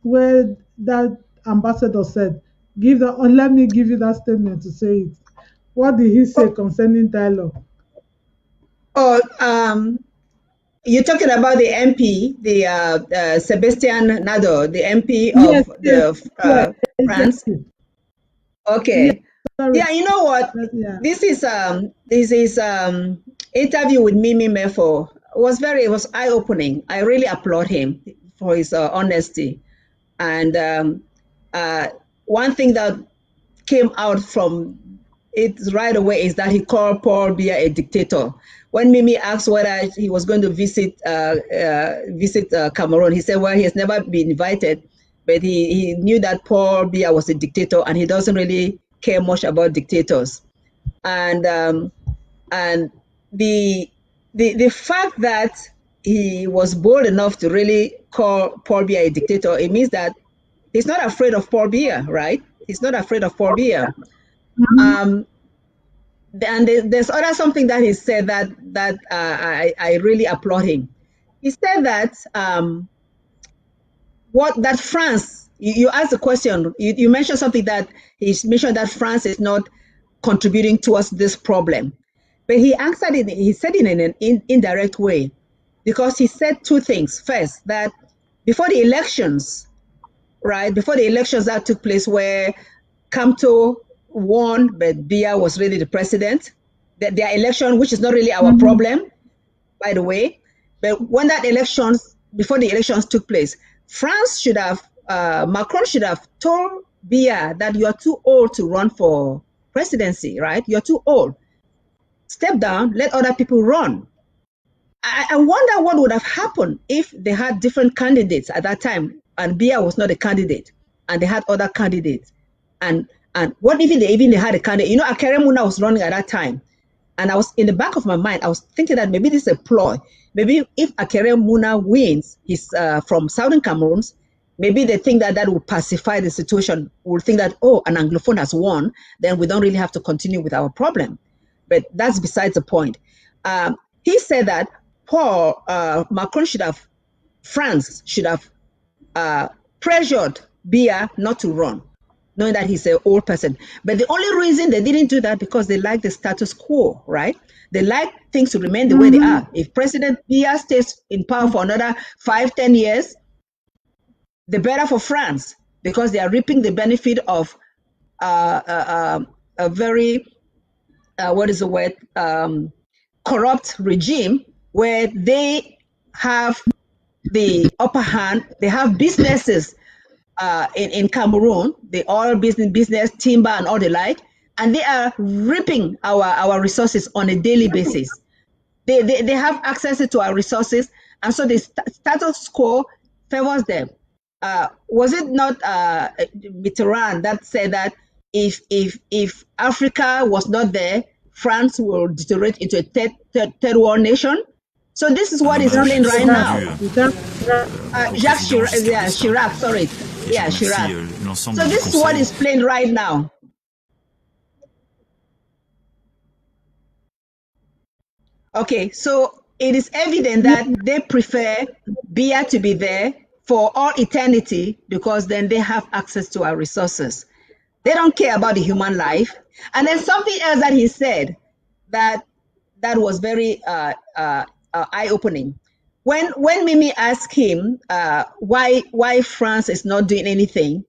where that ambassador said. Give that, or let me give you that statement to say it. What did he say concerning dialogue? Oh, you're talking about the MP, the Sebastian Nado, the MP Yes, of yes, the yes, France. exactly. Okay. Sorry. Yeah, you know what? Yeah. This is interview with Mimi Mefo it was eye-opening. I really applaud him for his honesty. And one thing that came out from it right away is that he called Paul Biya a dictator. When Mimi asked whether he was going to visit Cameroon, he said, well, he has never been invited, but he knew that Paul Biya was a dictator and he doesn't really care much about dictators. And the fact that he was bold enough to really call Paul Biya a dictator, it means that he's not afraid of Paul Biya, right? He's not afraid of Paul Biya. And there's other something that he said that I really applaud him. He said that that France. You asked the question. You mentioned something that he mentioned that France is not contributing towards this problem, but he answered it. He said it in an indirect way, because he said two things. First, that before the elections, right before the elections that took place, where Kamto won, but Biya was really the president. Their election, which is not really our problem, by the way. But when before the elections took place, Macron should have told Biya that you are too old to run for presidency, right? You're too old. Step down, let other people run. I wonder what would have happened if they had different candidates at that time, and Biya was not a candidate, and they had other candidates. And what if they had a candidate? Akere Muna was running at that time. And I was in the back of my mind, I was thinking that maybe this is a ploy. Maybe if Akere Muna wins, he's from Southern Cameroon, maybe they think that will pacify the situation. We'll think that, oh, an Anglophone has won, then we don't really have to continue with our problem. But that's besides the point. He said that Macron France should have pressured Biya not to run, knowing that he's an old person. But the only reason they didn't do that because they like the status quo, right? They like things to remain the way they are. If President Biya stays in power for another 5-10 years, the better for France, because they are reaping the benefit of a very, corrupt regime, where they have the upper hand. They have businesses in Cameroon, the oil business, timber, and all the like, and they are reaping our resources on a daily basis. They have access to our resources, and so the status quo favors them. Was it not Mitterrand that said that if Africa was not there, France will deteriorate into a third world nation? So this is what is playing right now. Jacques Chirac, yeah, Chirac, sorry. Yeah, Chirac. So this is what is playing right now. Okay, so it is evident that they prefer Biya to be there for all eternity because then they have access to our resources. They don't care about the human life. And then something else that he said that was very eye-opening. When Mimi asked him why France is not doing anything,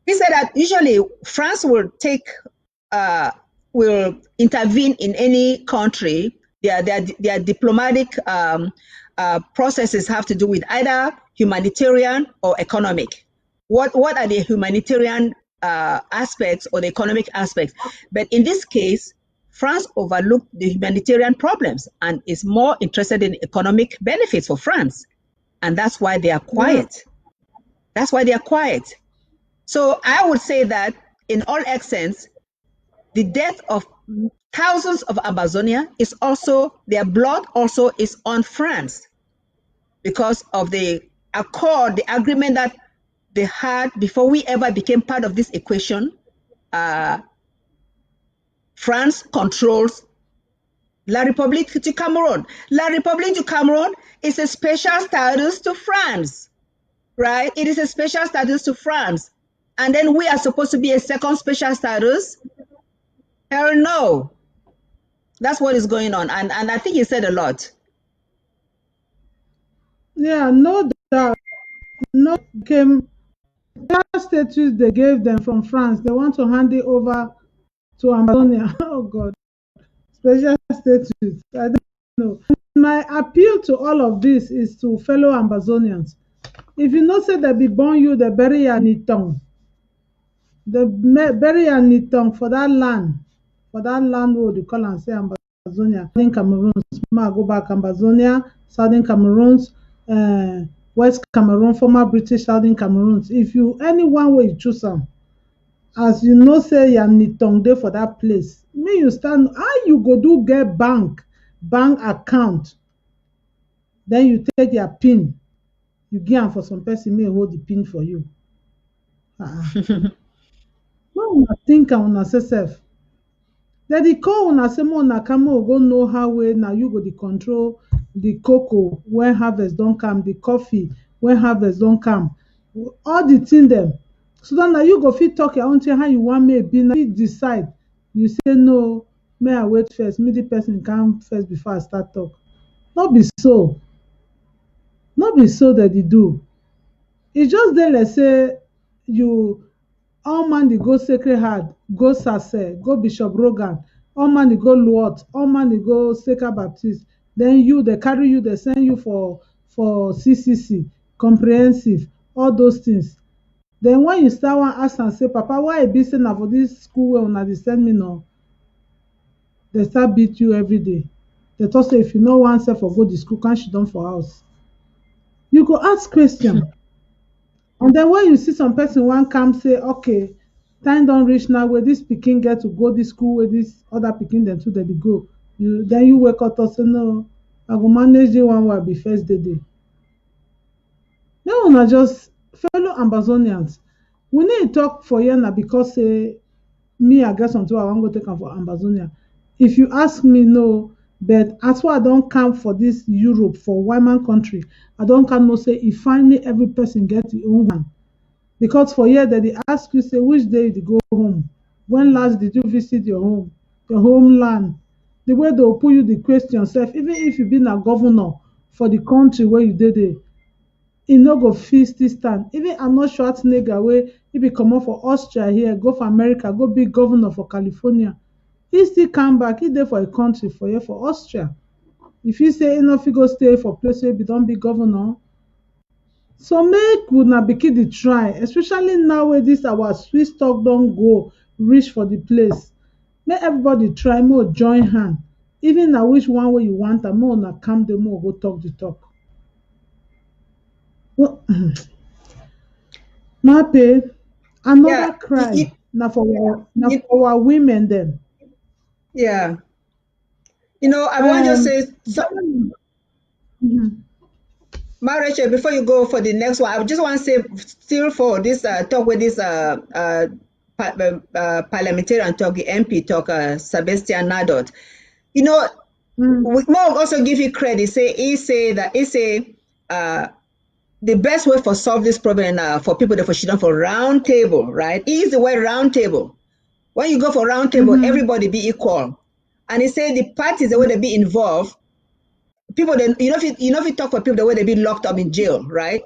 he said that usually France will intervene in any country. Their diplomatic processes have to do with either humanitarian or economic. What are the humanitarian aspects or the economic aspects? But in this case, France overlooked the humanitarian problems and is more interested in economic benefits for France. And that's why they are quiet. That's why they are quiet. So I would say that in all essence, the death of thousands of Amazonia is also, their blood also is on France because of the accord, the agreement that they had before we ever became part of this equation. France controls La République du Cameroon. La République du Cameroon is a special status to France, right? It is a special status to France. And then we are supposed to be a second special status? Hell no. That's what is going on. And I think he said a lot. Yeah, no doubt. No came that status they gave them from France. They want to hand it over to Amazonia. Oh God. Special status. I don't know. My appeal to all of this is to fellow Amazonians. If you know say they be born you, they bury your Nitong. They bury your Nitong for that land. For that land what they call and say Amazonia. Southern Cameroons. Go back Amazonia, Southern Cameroons, West Cameroon, former British Southern Cameroons. If you anyone way you choose them, as you know say you Nitong there for that place. Me you stand how you go do get bank account. Then you take your pin. You give them for some person may hold the pin for you. What una think and una say self? Then the call una say more una come go know how way now you go the control the cocoa when harvest don't come, the coffee when harvest don't come, all the thing them. So then now you go fit talk your own thing how you want me be now you decide. You say no, may I wait first, me the person come first before I start talk. Not be so. Not be so that they do. It's just there let's say you all man they go Sacred Heart, go Sase, go Bishop Rogan, all man they go Luot, all man they go Seka Baptist. Then you they carry you, they send you for CCC, comprehensive, all those things. Then when you start one ask and say, Papa, why I be saying for this school where una they send me now? They start beat you every day. They talk say if you know one self for go to school, can't she done for house? You go ask question. And then when you see some person one come say, okay, time don't reach now where this pikin get to go this school where this other pikin then too that they go. Then you wake up and say, no, I go manage the one will be first day. Then una just fellow Amazonians. We need to talk for you now because me I guess until I want to go take am for Amazonia. If you ask me, no, but as why I don't come for this Europe for Wyman country, I don't come no say if finally every person get the own one. Because for here that they ask you say which day you go home, when last did you visit your home, your homeland? The way they'll put you the question self, even if you been a governor for the country where you did it, it no go fit still stand. Even Arnold Schwarzenegger wey he be comot for Austria here, go for America, go be governor for California. He still come back, he dey for a country for here for Austria. If you say he no fit go stay for place where he don be governor. So make una begin dey try, especially now where this our Swiss talk don go reach for the place. Make everybody try more join hand. Even na which one way you want am, more una calm dem more go talk the talk. Well, Mape, Yeah, another crime now you- for our women then. yeah. I want to just say something. Government, mhm, Rachel, before you go for the next one, I just want to say, still for this talk with this parliamentarian talk, the MP talk, Sebastian Nadot. You know, mm, we more also give you credit. He say uh, the best way for solve this problem for people that for sit down for round table, right? He is the word round table. When you go for round table, mhm, everybody be equal. And he said the parties the way they be involved, people then if you talk for people the way they be locked up in jail, right?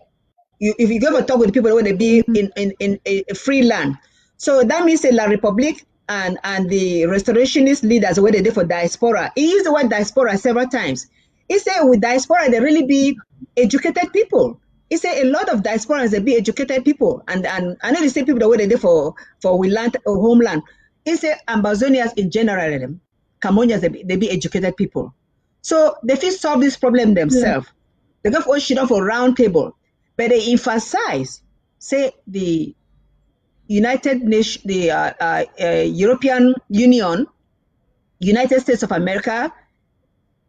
If you go and talk with people when they be mhm, in a free land. So that means La Republic and the restorationist leaders what they did for diaspora. He used the word diaspora several times. He said with diaspora they really be educated people. He said a lot of diasporans they be educated people and I know they say people the way they did for we land or homeland. He said Ambazonians in general, Cameroonians they be educated people. So they feel solve this problem yeah, themselves. They go for shit for round table, but they emphasize, say the United Nation, the European Union, United States of America,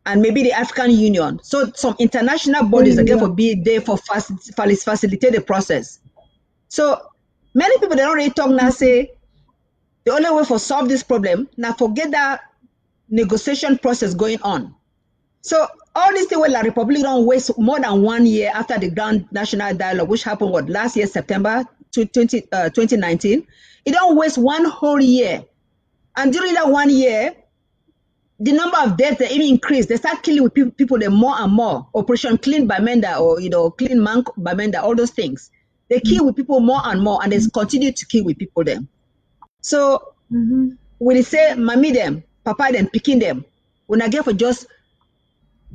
and maybe the African Union. So some international bodies that get yeah, for be there for facilitate the process. So many people they don't really talk now say the only way for solve this problem now forget that negotiation process going on. So all these things where La Republic don't waste more than 1 year after the Grand National Dialogue, which happened last year, September 2019. It don't waste one whole year. And during that 1 year, the number of deaths they even increase. They start killing with people there more and more. Operation Clean Bamenda or Clean Man Bamenda, all those things. They kill with people more and more, and they continue to kill with people them. So mhm. when they say mommy them, papa them, picking them, when I get for just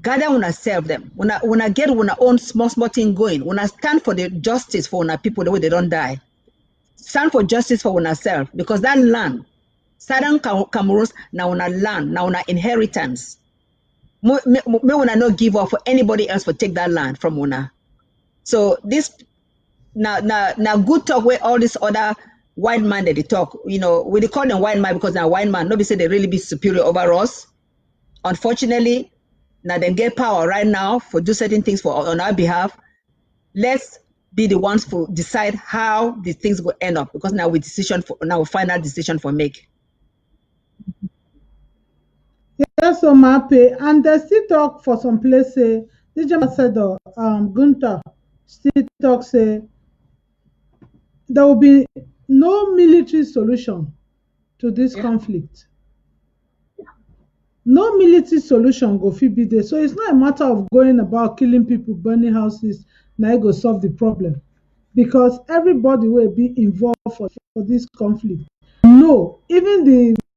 gather una serve them. Una get una own small thing going. Una stand for the justice for una people the way they don't die. Stand for justice for una self because that land, Southern Cameroon, now una land, now una inheritance. Me una not give up for anybody else for take that land from una. So this now good talk where all this other white man that they talk, we they call them white man because now white man, nobody say they really be superior over us. Unfortunately, now they get power right now for do certain things for on our behalf. Let's be the ones to decide how the things will end up because now we final decision for make. Yes, so Mape, and they still talk for some place say the German ambassador Gunther still talk say there will be no military solution to this Yeah. conflict. No military solution go fit be there. So it's not a matter of going about killing people, burning houses, now it go solve the problem. Because everybody will be involved for this conflict. No, even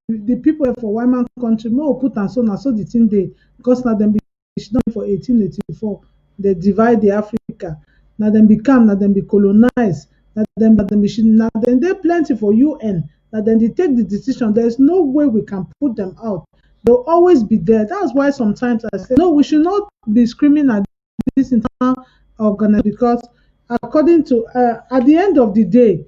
the people for Wyman country, no put and so the thing they because now them be done for 1884. They divide the Africa. Now them become, now them be colonized, now them be now then they plenty for UN. Now then they take the decision. There's no way we can put them out. They'll always be there. That's why sometimes I say, no, we should not be screaming at this international organization because according to, at the end of the day,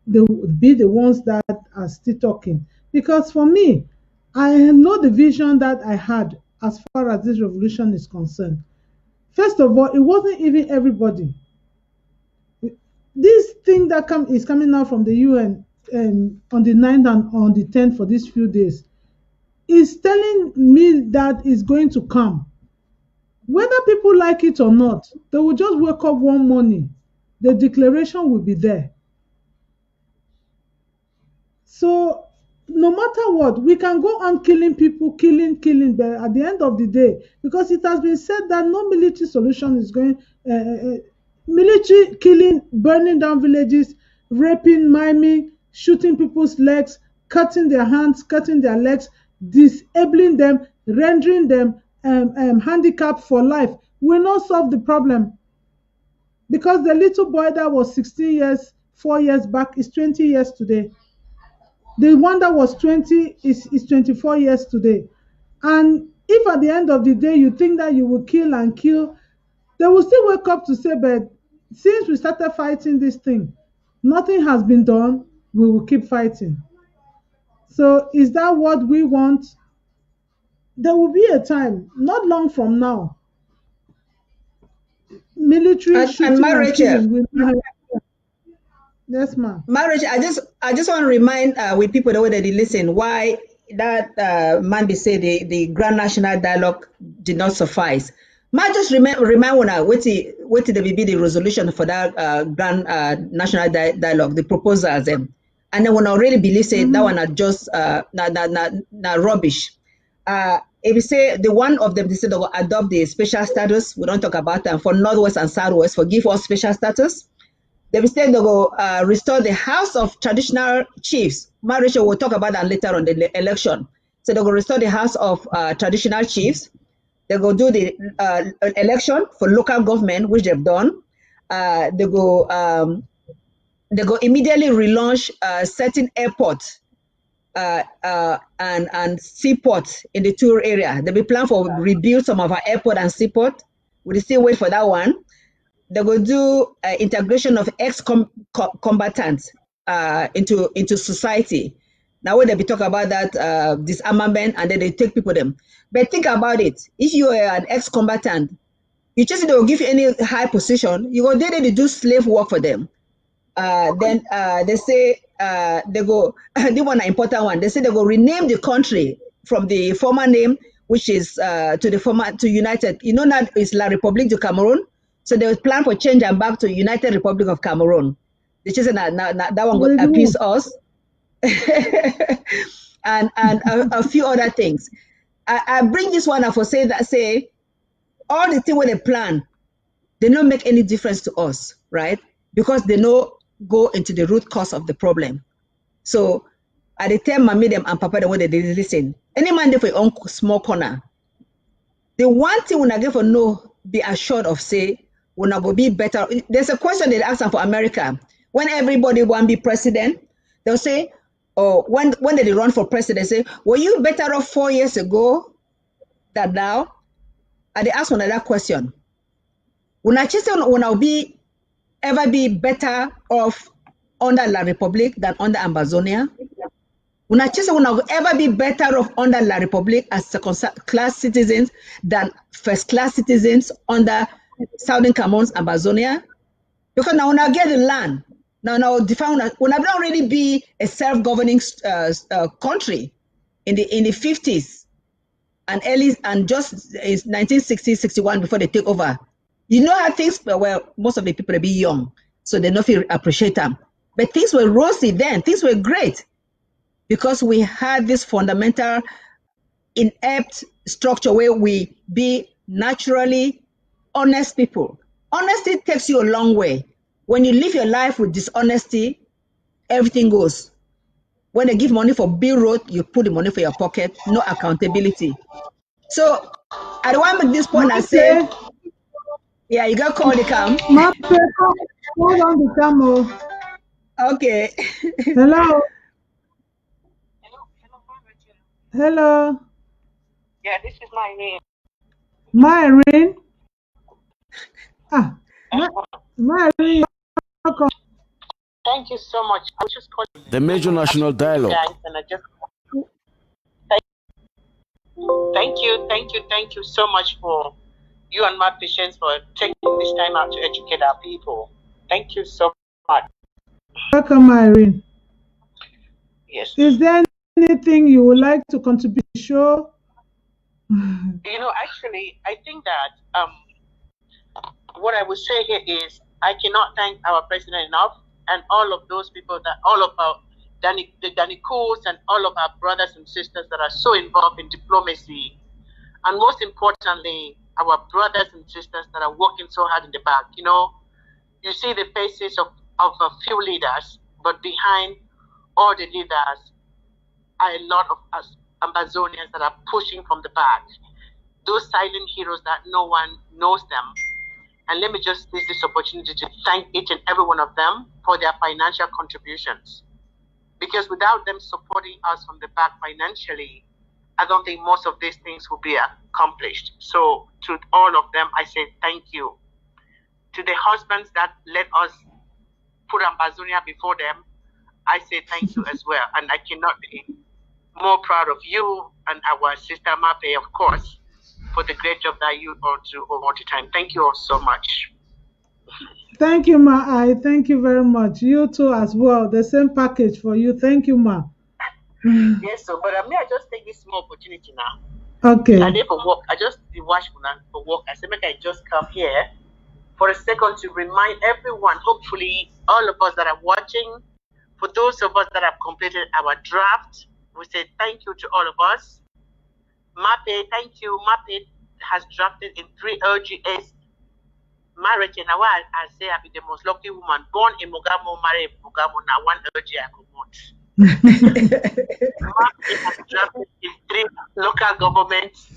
they would be the ones that are still talking. Because for me, I know the vision that I had as far as this revolution is concerned. First of all, it wasn't even everybody. This thing that is coming out from the UN on the 9th and on the 10th for these few days is telling me that it's going to come. Whether people like it or not, they will just wake up one morning. The declaration will be there. So no matter what, we can go on killing people, killing, but at the end of the day, because it has been said that no military solution is going, military killing, burning down villages, raping, miming, shooting people's legs, cutting their hands, cutting their legs, disabling them, rendering them handicapped for life will not solve the problem. Because the little boy that was 16 years, 4 years back is 20 years today. The one that was 20 is 24 years today. And if at the end of the day you think that you will kill and kill, they will still wake up to say, but since we started fighting this thing, nothing has been done. We will keep fighting. So is that what we want? There will be a time, not long from now, military And shooting and Rachel, killing will not happen. Yes, ma'am. Rachel, I just want to remind with people the way that they listen why that man be say the Grand National Dialogue did not suffice. Might just remind one what the be the resolution for that Grand National Dialogue, the proposals and then when I really believe say that one are just na rubbish. If you say the one of them they say they will adopt the special status, we don't talk about them for Northwest and Southwest, for give us special status. They will say they will restore the House of Traditional Chiefs. Marisha will talk about that later on the election. So they will restore the House of Traditional Chiefs. They go do the election for local government, which they've done. They go immediately relaunch certain airports and seaport in the tour area. They be plan for rebuild some of our airport and seaport. We still wait for that one. They will do integration of ex-combatants into society. Now when they be talk about that disarmament and then they take people them. But think about it. If you are an ex-combatant, you just don't give you any high position. You go there to do slave work for them. Then they say they go. They want an important one. They say they go rename the country from the former name, which is to United. You know that is La République du Cameroon. So they plan for change and back to United Republic of Cameroon. They just that one will appease us. and a few other things. I bring this one up for say all the things where they plan, they don't make any difference to us, right? Because they don't go into the root cause of the problem. So at the time, mommy them and papa them when they listen, any man there for your own small corner. The one thing when I get for no, be assured of say when I go be better. There's a question they ask them for America. When everybody want to be president, they'll say, oh, when they run for president, say, were you better off 4 years ago than now? And they ask one another question. When I just when I'll be ever be better off under La République than under Ambazonia? When I just when I'll ever be better off under La République as second-class citizens than first-class citizens under Southern Cameroon's Ambazonia? Because now when I get the land, now define when I don't really be a self-governing country in the 50s and early and just in 1960, 61 before they take over. You know how things well, most of the people be young, so they don't feel appreciate them. But things were rosy then, things were great because we had this fundamental inept structure where we be naturally honest people. Honesty takes you a long way. When you live your life with dishonesty, everything goes. When they give money for bill road, you put the money for your pocket, no accountability. So I don't want to make this point and say, yeah, you got call the cam. Hold on the camera. Okay. Hello. Hello. Yeah, this is my name. Myrin. Myrin, welcome. Thank you so much. I was just calling The Major National Dialogue. guys, and I just thank you so much for you and my patients for taking this time out to educate our people. Thank you so much. Welcome, Myrin. Yes. Is there anything you would like to contribute to the show? You know, actually, I think that what I would say here is I cannot thank our president enough, and all of those people that all of our the Danicos and all of our brothers and sisters that are so involved in diplomacy, and most importantly, our brothers and sisters that are working so hard in the back. You know, you see the faces of a few leaders, but behind all the leaders are a lot of us Ambazonians that are pushing from the back. Those silent heroes that no one knows them. And let me just use this opportunity to thank each and every one of them for their financial contributions. Because without them supporting us from the back financially, I don't think most of these things will be accomplished. So to all of them, I say thank you. To the husbands that let us put Ambazonia before them, I say thank you as well. And I cannot be more proud of you and our sister Mape, of course, for the great job that you all do all the time. Thank you all so much. Thank you, Ma. I thank you very much. You too as well. The same package for you. Thank you, Ma. Yes, so but may I just take this small opportunity now? Okay. I did for work. I just watch for work. I said, make I just come here for a second to remind everyone, hopefully all of us that are watching, for those of us that have completed our draft, we say thank you to all of us. Mape, thank you. Mape has drafted in 3 LGAs. Marriage and I say I be the most lucky woman born in Mogamo, married in Mogamo, now 1 LGA I Mape has drafted in 3 local governments.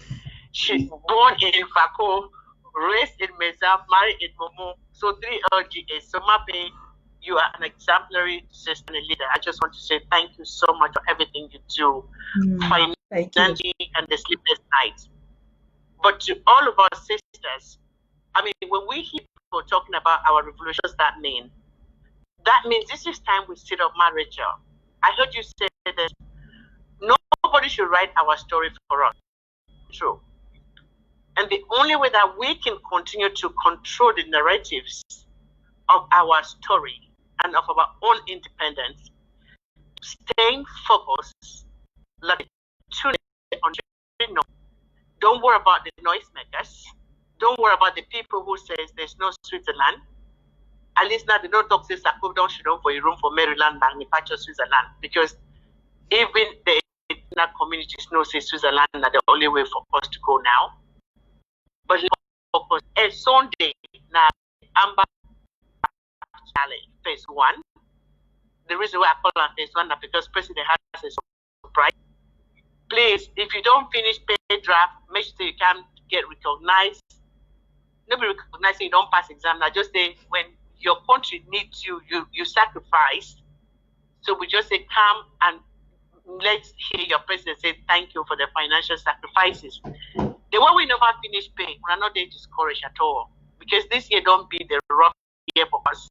She's born in Fako, raised in Meza, married in Momo, so 3 LGAs. So Mape, you are an exemplary sister and leader. I just want to say thank you so much for everything you do, financially and the sleepless nights. But to all of our sisters, I mean, when we hear people talking about our revolution, what does that mean? That means this is time we sit up, Rachel. I heard you say that nobody should write our story for us. True. And the only way that we can continue to control the narratives of our story and of our own independence, staying focused, like tuning on, don't worry about the noisemakers. Don't worry about the people who says there's no Switzerland. At least now they don't talk say Sakub don't should for a room for Maryland manufacture Switzerland, because even the international communities know say Switzerland is the only way for us to go now. But focus a Sunday now Amber Challenge phase 1. The reason why I call it phase 1 is because President has a surprise. Please, if you don't finish pay draft, make sure you can get recognized. Nobody recognizing you don't pass exam. Now just say when your country needs you, you sacrifice. So we just say come and let's hear your president say thank you for the financial sacrifices. The way we never finish pay, we're not there discouraged at all. Because this year don't be the rough year for us.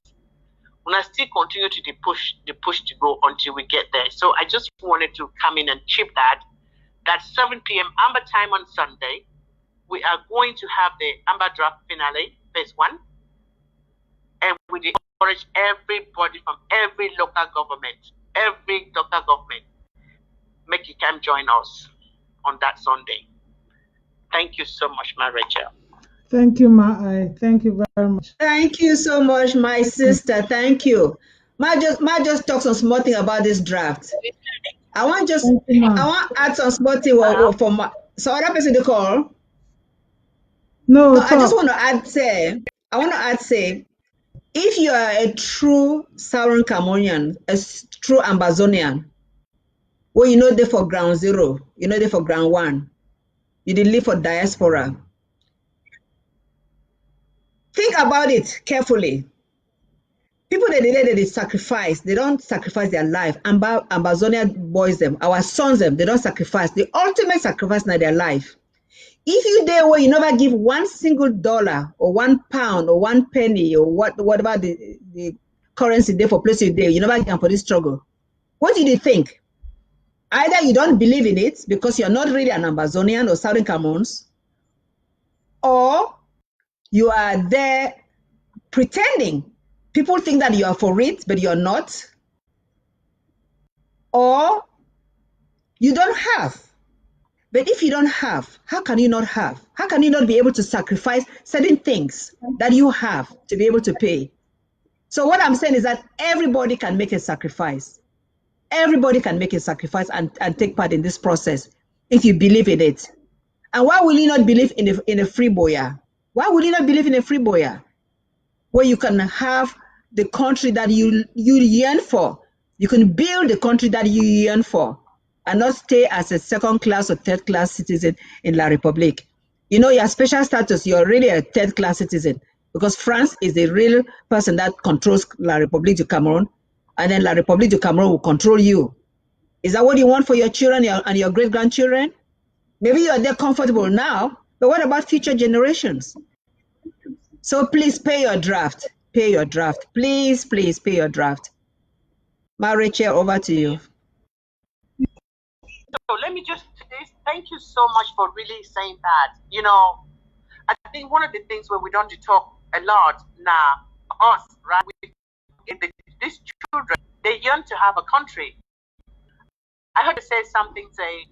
We'll still continue to the push to go until we get there. So I just wanted to come in and chip that 7 p.m. Amber time on Sunday, we are going to have the Amber draft finale, phase 1. And we encourage everybody from every local government, make you come join us on that Sunday. Thank you so much, my Rachel. Thank you, Ma. Thank you very much. Thank you so much, my sister. Thank you. Ma just talk some small thing about this draft. I want add some small thing for my so other person to call. No, I just want to add say, if you are a true Southern Cameroonian, a true Ambazonian, well, you know they for ground zero, you know they for ground 1, you did live for diaspora. Think about it carefully. People they sacrifice, they don't sacrifice their life. Ambazonia boys them, our sons them, they don't sacrifice. The ultimate sacrifice in their life. If you there where you never give $1 single or £1 or 1 penny or whatever the currency there for place you there, you never give for this struggle. What did you think? Either you don't believe in it because you're not really an Ambazonian or Southern Cameroons, or you are there pretending. People think that you are for it, but you're not. Or you don't have. But if you don't have, how can you not have? How can you not be able to sacrifice certain things that you have to be able to pay? So what I'm saying is that everybody can make a sacrifice. Everybody can make a sacrifice and take part in this process if you believe in it. And why will you not believe in a free boya? Why will you not believe in a free boya? Where you can have the country that you yearn for. You can build the country that you yearn for and not stay as a 2nd class or 3rd class citizen in La République. You know, your special status, you're really a 3rd class citizen because France is the real person that controls La République du Cameroon, and then La République du Cameroon will control you. Is that what you want for your children and your great-grandchildren? Maybe you're there comfortable now, but what about future generations? So please pay your draft. Pay your draft. Please, please pay your draft. Ma Rachel, over to you. So let me just say thank you so much for really saying that. You know, I think one of the things where we don't talk a lot now, us, right? These children, they yearn to have a country. I heard you say something, say,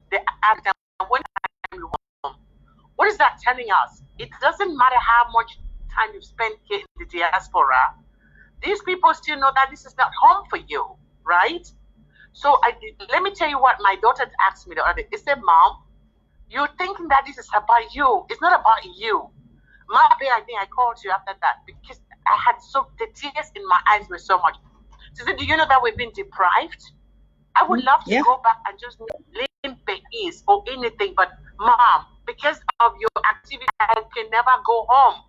they ask them, when time you home. What is that telling us? It doesn't matter how much time you spend here in the diaspora. These people still know that this is not home for you, right? So let me tell you what my daughter asked me the other day. She said, Mom, you're thinking that this is about you. It's not about you. Maybe I think I called you after that because I had the tears in my eyes were so much. She said, do you know that we've been deprived? I would love to go back and just live peace or anything, but Mom, because of your activity, I can never go home.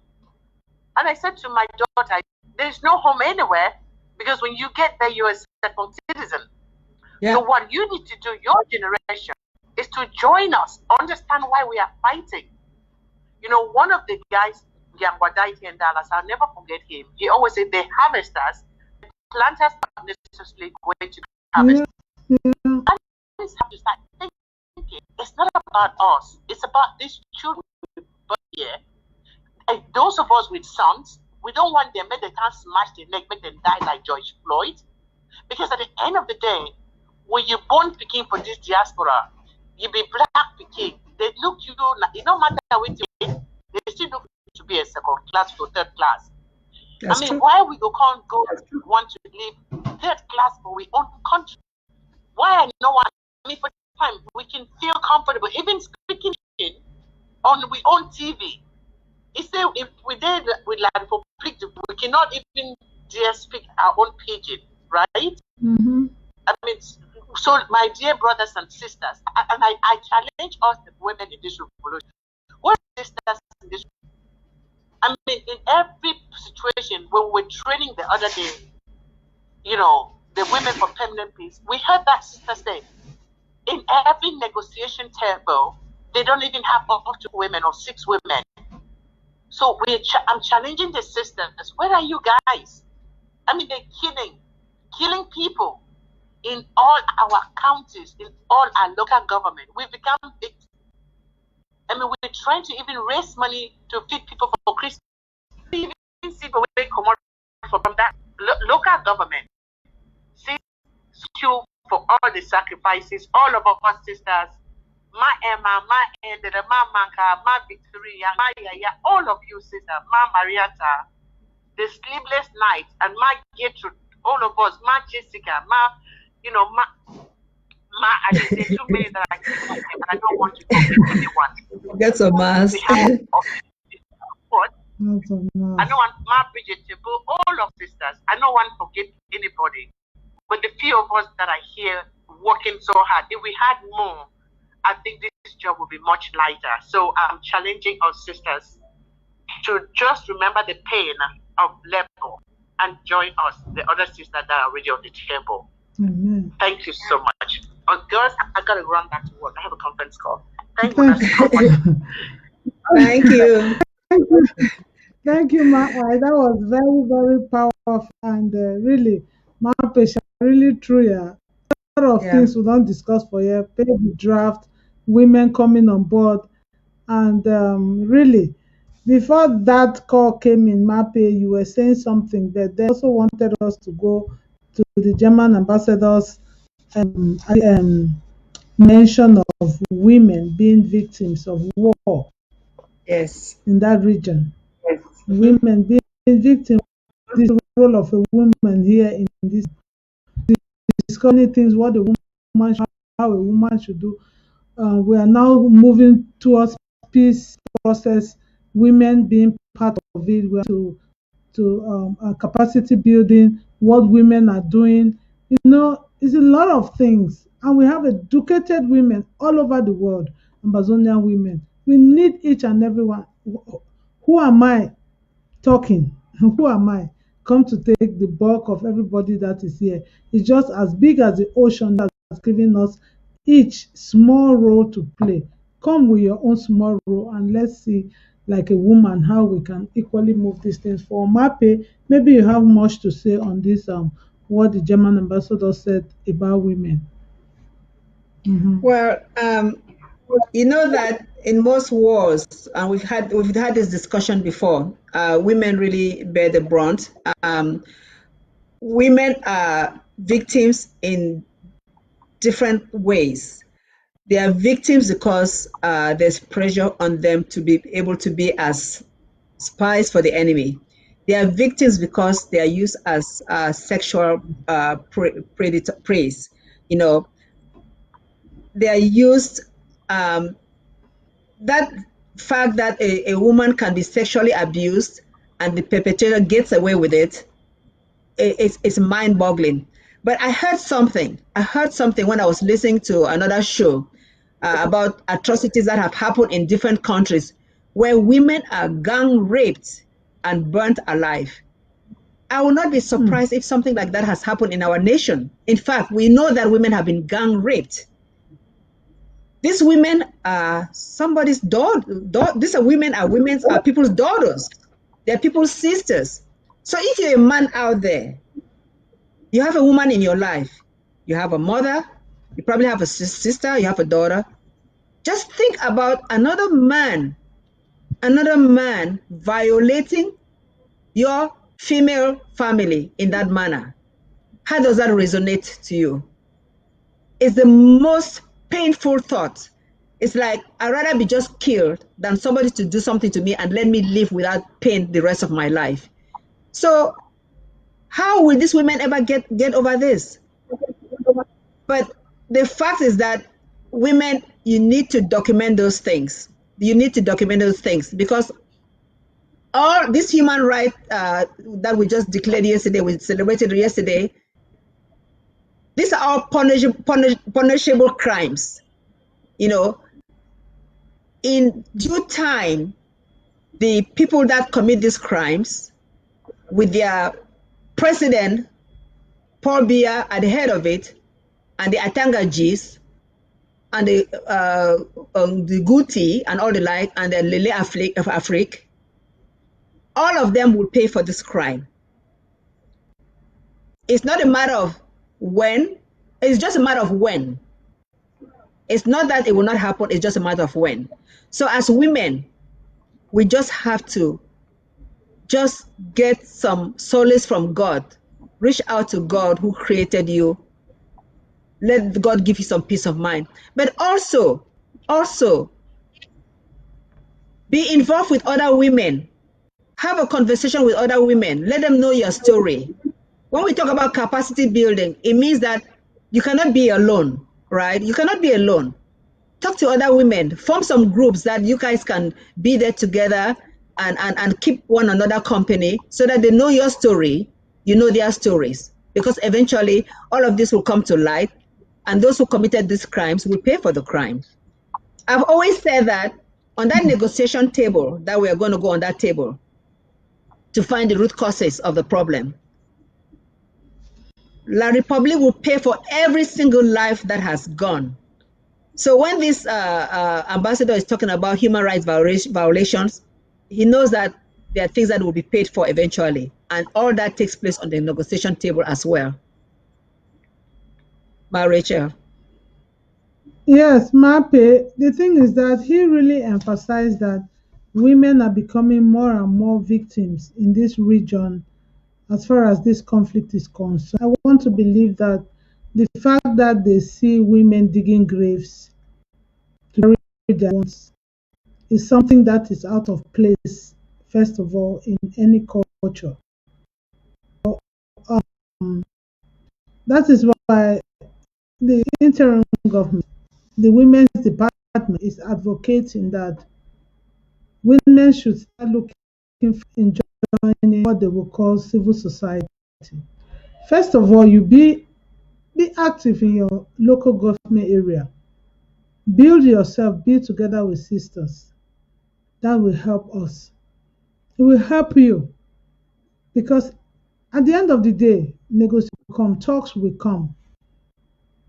And I said to my daughter, there's no home anywhere because when you get there, you're a second citizen. So what you need to do, your generation, is to join us, understand why we are fighting. You know, one of the guys, Yangwadai here in Dallas, I'll never forget him. He always said, the harvesters, the planters are not necessarily going to be harvested. I always have to start thinking, it's not about us. It's about these children here. And those of us with sons, we don't want them, make they can't smash their leg, make them die like George Floyd. Because at the end of the day, when you born Peking for this diaspora, you be black Peking. They look you, it no matter what you do, they still look to be a second class or third class. That's I mean, true. why we can't go want to live third class for our own country? Why I know what I mean for time we can feel comfortable, even speaking on we own TV. It's say if we did with land for we cannot even dare speak our own pidgin, right? Mm-hmm. I mean, so my dear brothers and sisters, I challenge us, the women in this revolution. What sisters in this? I mean, in every situation when we were training the other day, you know, the women for permanent peace, we heard that sister say, in every negotiation table, they don't even have up to women or 6 women. So I'm challenging the sisters. Where are you guys? I mean, they're killing people in all our counties, in all our local government. We've become victims. I mean, we're trying to even raise money to feed people for Christmas. We even see people come out from that local government. See you for all the sacrifices, all of our sisters, my Emma, my Ended, my Manka, my Victoria, my Yaya, all of you sisters, my Marietta, the sleepless night, and my Gertrude, all of us, my Jessica, my, you know, my I just say too many that I keep talking, and I don't want to talk to anyone. Get some mask. I don't want my Bridget Temple, all of sisters. I don't want to forget anybody. But the few of us that are here working so hard, if we had more, I think this job would be much lighter. So I'm challenging our sisters to just remember the pain of labor and join us, the other sisters that are already on the table. Amen. Thank you so much. Girls, I got to run back to work. I have a conference call. Thank you so much. Thank you. Thank you, Ma. That was very, very powerful and really, Ma Pesha, really true. Yeah. A lot of things we don't discuss for you. Pay the draft, women coming on board, and really, before that call came in, Mape, you were saying something, but they also wanted us to go to the German ambassador's mention of women being victims of war. Yes. In that region. Yes. Women being victims of the role of a woman here in this discussing things, what a woman should, how a woman should do. We are now moving towards peace process, women being part of it. We are to capacity building, what women are doing. You know, it's a lot of things. And we have educated women all over the world, Amazonian women. We need each and every one. Who am I talking? Who am I? Come to take the bulk of everybody that is here. It's just as big as the ocean that's giving us each small role to play. Come with your own small role and let's see like a woman, how we can equally move these things for Mape. Maybe you have much to say on this, what the German ambassador said about women. Well, you know that in most wars, and we've had this discussion before, women really bear the brunt. Women are victims in different ways. They are victims because there's pressure on them to be able to be as spies for the enemy. They are victims because they are used as sexual predator preys. You know, they are used. That fact that a woman can be sexually abused and the perpetrator gets away with it, it's mind-boggling. But I heard something. I heard something when I was listening to another show about atrocities that have happened in different countries where women are gang raped and burnt alive. I will not be surprised if something like that has happened in our nation. In fact, we know that women have been gang raped. These women are somebody's daughter. These women are people's daughters. They're people's sisters. So if you're a man out there, you have a woman in your life, you have a mother, you probably have a sister, you have a daughter. Just think about another man violating your female family in that manner. How does that resonate to you? It's the most painful thought. It's like, I'd rather be just killed than somebody to do something to me and let me live without pain the rest of my life. So how will these women ever get over this? But the fact is that women, you need to document those things. You need to document those things because all this human right that we just declared yesterday, we celebrated yesterday, these are all punishable crimes. You know, in due time, the people that commit these crimes, with their president, Paul Biya, at the head of it, and the Atangajis, and the Guti, and all the like, and the Lele Afrique, all of them will pay for this crime. It's not a matter of when, it's just a matter of when. It's not that it will not happen, it's just a matter of when. So as women, we just have to just get some solace from God. Reach out to God who created you. Let God give you some peace of mind. But also, be involved with other women. Have a conversation with other women. Let them know your story. When we talk about capacity building, it means that you cannot be alone, right? You cannot be alone. Talk to other women. Form some groups that you guys can be there together and keep one another company so that they know your story, you know their stories. Because eventually, all of this will come to light, and those who committed these crimes will pay for the crimes. I've always said that on that negotiation table, that we are going to go on that table to find the root causes of the problem, La Republic will pay for every single life that has gone. So when this ambassador is talking about human rights violations, he knows that there are things that will be paid for eventually, and all that takes place on the negotiation table as well. Ma Rachel. Yes, Mape, the thing is that he really emphasized that women are becoming more and more victims in this region as far as this conflict is concerned. I want to believe that the fact that they see women digging graves to bury their ones is something that is out of place, first of all, in any culture. That is why the interim government, the women's department, is advocating that women should start looking for joining what they will call civil society. First of all, you be active in your local government area. Build yourself, be together with sisters. That will help us. It will help you because at the end of the day, negotiations will come, talks will come.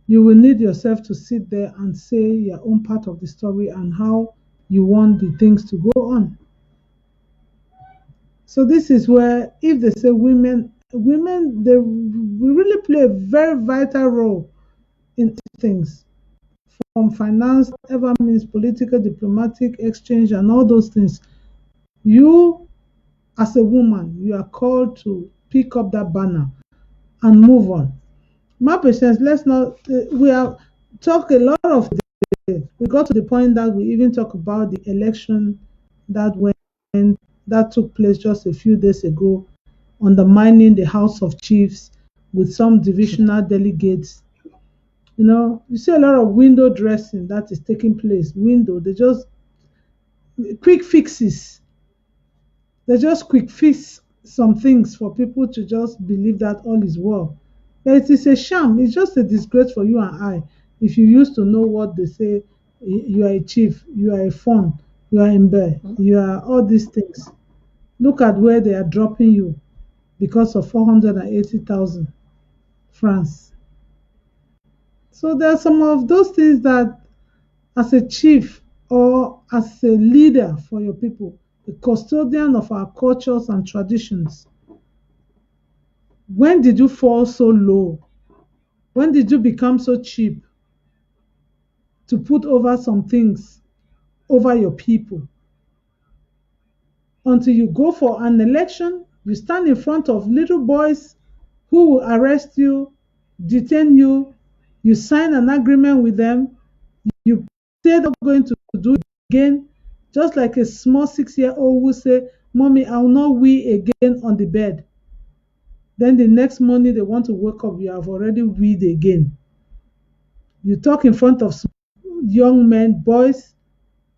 You will need yourself to sit there and say your own part of the story and how you want the things to go on. So this is where, if they say women, they really play a very vital role in things, from finance, ever means political, diplomatic exchange, and all those things. You, as a woman, you are called to pick up that banner and move on. My patience, let's not, we have talked a lot of things. We got to the point that we even talk about the election that went, that took place just a few days ago, undermining the House of Chiefs with some divisional delegates. You know, you see a lot of window dressing that is taking place. They just quick fixes. They just quick fix some things for people to just believe that all is well. But it is a sham. It's just a disgrace for you and I. If you used to know what they say, you are a chief, you are a fun, you are in bed, you are all these things. Look at where they are dropping you because of 480,000 francs. So there are some of those things that, as a chief or as a leader for your people, the custodian of our cultures and traditions, when did you fall so low? When did you become so cheap to put over some things over your people? Until you go for an election, you stand in front of little boys who will arrest you, detain you, you sign an agreement with them, you say they're going to do it again, just like a small 6-year-old who say, Mommy, I will not wee again on the bed. Then the next morning they want to wake up, you have already weed again. You talk in front of young men, boys,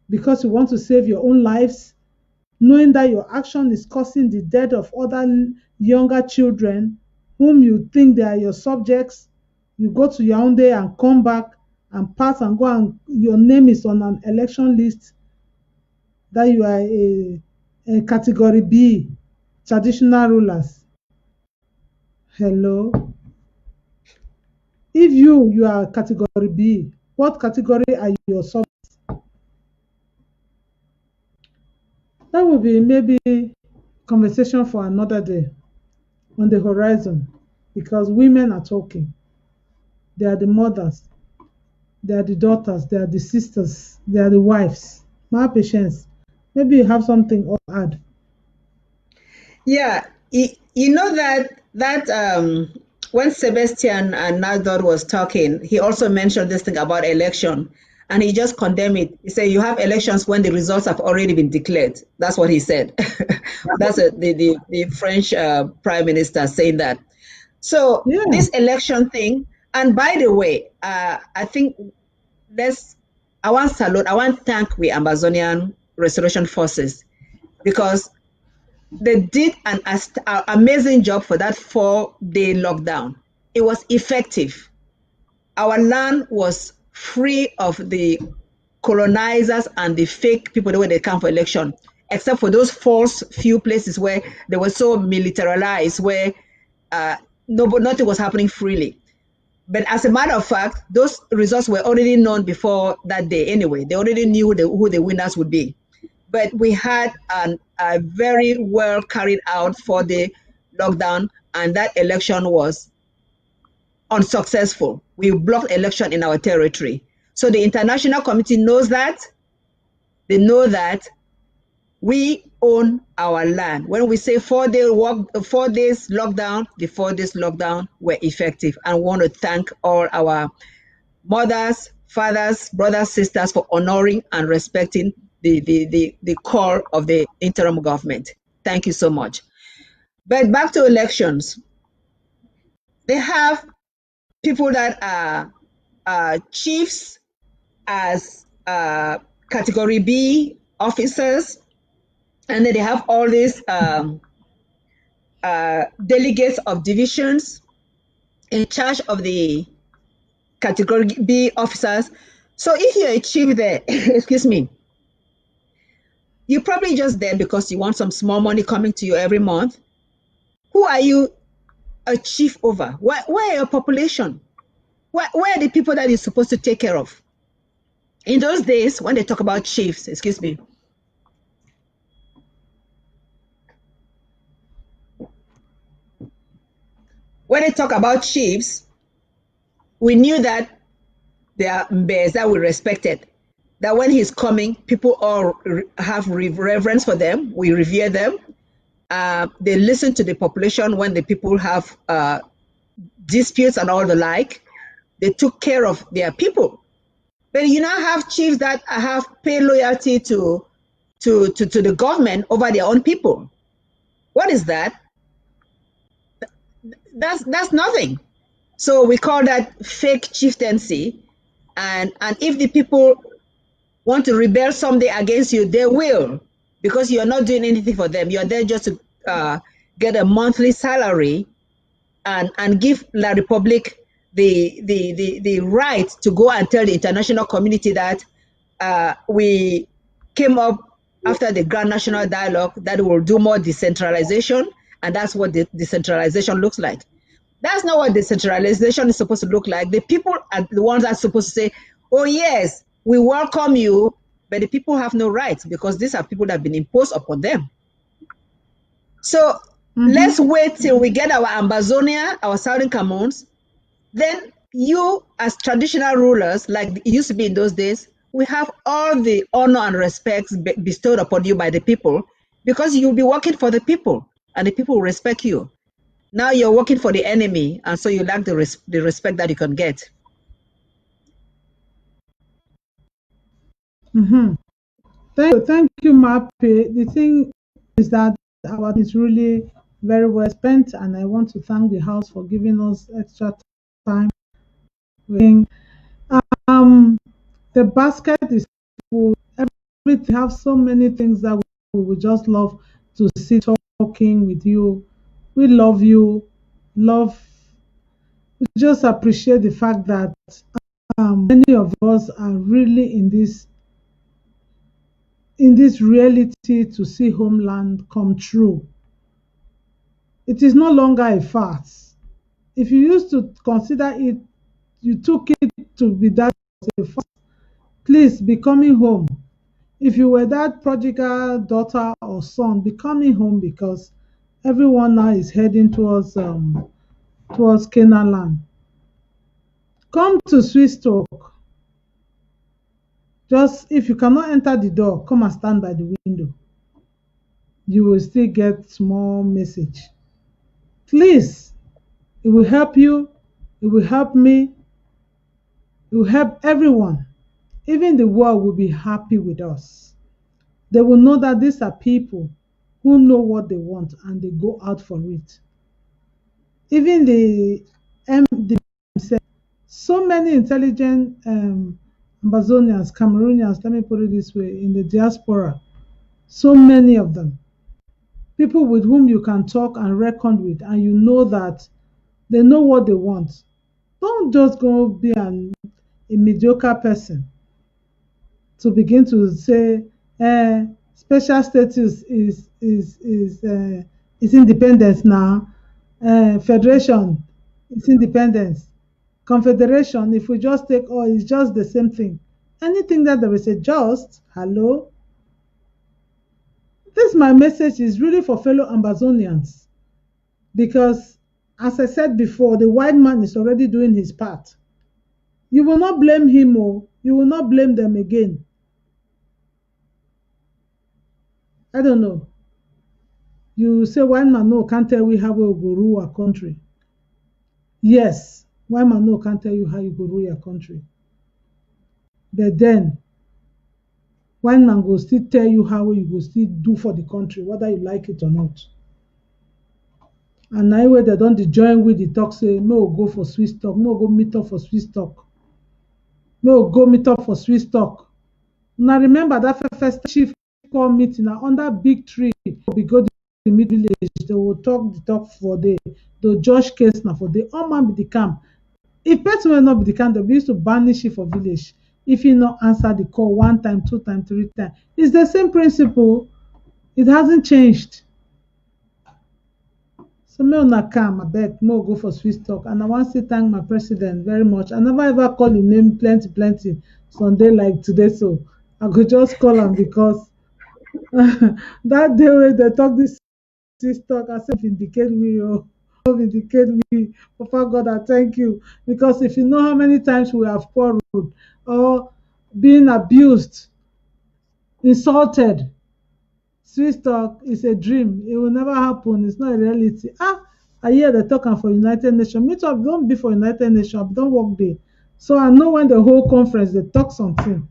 because you want to save your own lives, knowing that your action is causing the death of other younger children whom you think they are your subjects. You go to Yaoundé and come back and pass and go, and your name is on an election list that you are a category B, traditional rulers. Hello? If you are category B, what category are your subjects? That will be maybe conversation for another day on the horizon, because women are talking. They are the mothers, they are the daughters, they are the sisters, they are the wives. My patience. Maybe you have something to add. Yeah, you know that when Sebastian and Nador was talking, he also mentioned this thing about election, and he just condemned it. He said you have elections when the results have already been declared. That's what he said. That's the French Prime Minister saying that. So Yeah. this election thing, and by the way, I think I want to thank the Amazonian Restoration Forces, because they did an amazing job for that 4-day lockdown. It was effective. Our land was free of the colonizers and the fake people the way they come for election, except for those false few places where they were so militarized, where nothing was happening freely. But as a matter of fact, those results were already known before that day anyway. They already knew who the winners would be. But we had a very well carried out 4-day lockdown, and that election was unsuccessful. We blocked election in our territory. So the international community knows that. They know that we own our land. When we say 4 days lockdown, the 4 days lockdown were effective. And we want to thank all our mothers, fathers, brothers, sisters for honoring and respecting the call of the interim government. Thank you so much. But back to elections. They have people that are chiefs as category B officers, and then they have all these delegates of divisions in charge of the category B officers. So if you're a chief there, excuse me, you're probably just there because you want some small money coming to you every month. Who are you a chief over? Where are your population? Where are the people that you're supposed to take care of? In those days, when they talk about chiefs, excuse me, when they talk about chiefs, we knew that there are Mbes that we respected. That when he's coming, people all have reverence for them. We revere them. They listen to the population when the people have disputes and all the like. They took care of their people. But you now have chiefs that have pay loyalty to the government over their own people. What is that? That's nothing. So we call that fake chieftaincy. And if the people want to rebel someday against you, they will, because you're not doing anything for them. You're there just to get a monthly salary and give La Republic the right to go and tell the international community that we came up after the Grand National Dialogue that will do more decentralization, and that's what the decentralization looks like. That's not what decentralization is supposed to look like. The people are the ones that are supposed to say, oh yes, we welcome you, but the people have no rights because these are people that have been imposed upon them. So let's wait till we get our Ambazonia, our Southern Commons. Then you, as traditional rulers, like it used to be in those days, we have all the honor and respect bestowed upon you by the people because you'll be working for the people and the people will respect you. Now you're working for the enemy, and so you lack the respect that you can get. Thank you, Mape. The thing is that our time is really very well spent, and I want to thank the House for giving us extra time. The basket is full. We have so many things that we would just love to sit talking with you. We love you. We just appreciate the fact that many of us are really in this reality to see homeland come true. It is no longer a farce. If you used to consider it, you took it to be that a farce, please be coming home. If you were that prodigal daughter or son, be coming home, because everyone now is heading towards Canaan land. Come to Swiss Talk. Just if you cannot enter the door, come and stand by the window. You will still get small message. Please, it will help you. It will help me. It will help everyone. Even the world will be happy with us. They will know that these are people who know what they want and they go out for it. Even the so many intelligent Ambazonians, Cameroonians, let me put it this way, in the diaspora, so many of them, people with whom you can talk and reckon with, and you know that they know what they want. Don't just go be a mediocre person to begin to say special status is independence now. Federation is independence. Confederation, if we just take all, it's just the same thing. Anything that there is a just, hello. This my message is really for fellow Ambazonians, because as I said before, the white man is already doing his part. You will not blame him, or you will not blame them again. I don't know. You say white man no can't tell we how we go rule our country. Yes, white man no can't tell you how you go rule your country. But then white man go still tell you how you go still do for the country, whether you like it or not. And now they don't join with the talk, say, no go for Swiss Talk, no go meet up for Swiss Talk. No go meet up for Swiss Talk. Now remember that first chief call meeting now under big tree, we go to the middle village, they will talk the talk for the judge case now for the all man be the camp. If person will not be the camp, they used to banish it for village. If you not answer the call 1 time, 2 times, 3 times. It's the same principle. It hasn't changed. So me una come, I beg, me go for Swiss Talk. And I want to thank my president very much. I never ever call his name plenty Sunday like today, so I could just call him because that day when they talk this Swiss Talk, I said vindicate we. vindicate me. Papa God, I thank you. Because if you know how many times we have quarreled or been abused, insulted, Swiss talk is a dream. It will never happen. It's not a reality. I hear they talking for United Nations. Me too, I don't be for United Nations. I don't work there. So I know when the whole conference, they talk something.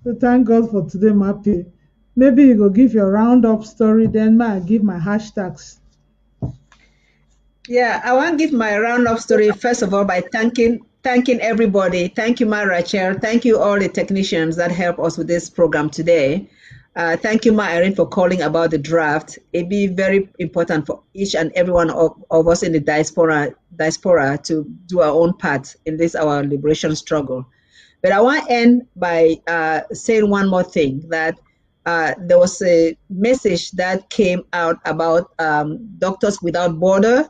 So thank God for today, Mappy. Maybe you go give your roundup story, then I give my hashtags. Yeah, I want to give my roundup story first of all by thanking everybody. Thank you, Ma Rachel. Thank you all the technicians that help us with this program today. Thank you, Ma Irene, for calling about the draft. It'd be very important for each and every one of us in the diaspora to do our own part in this our liberation struggle. But I want to end by saying one more thing, that there was a message that came out about Doctors Without Border,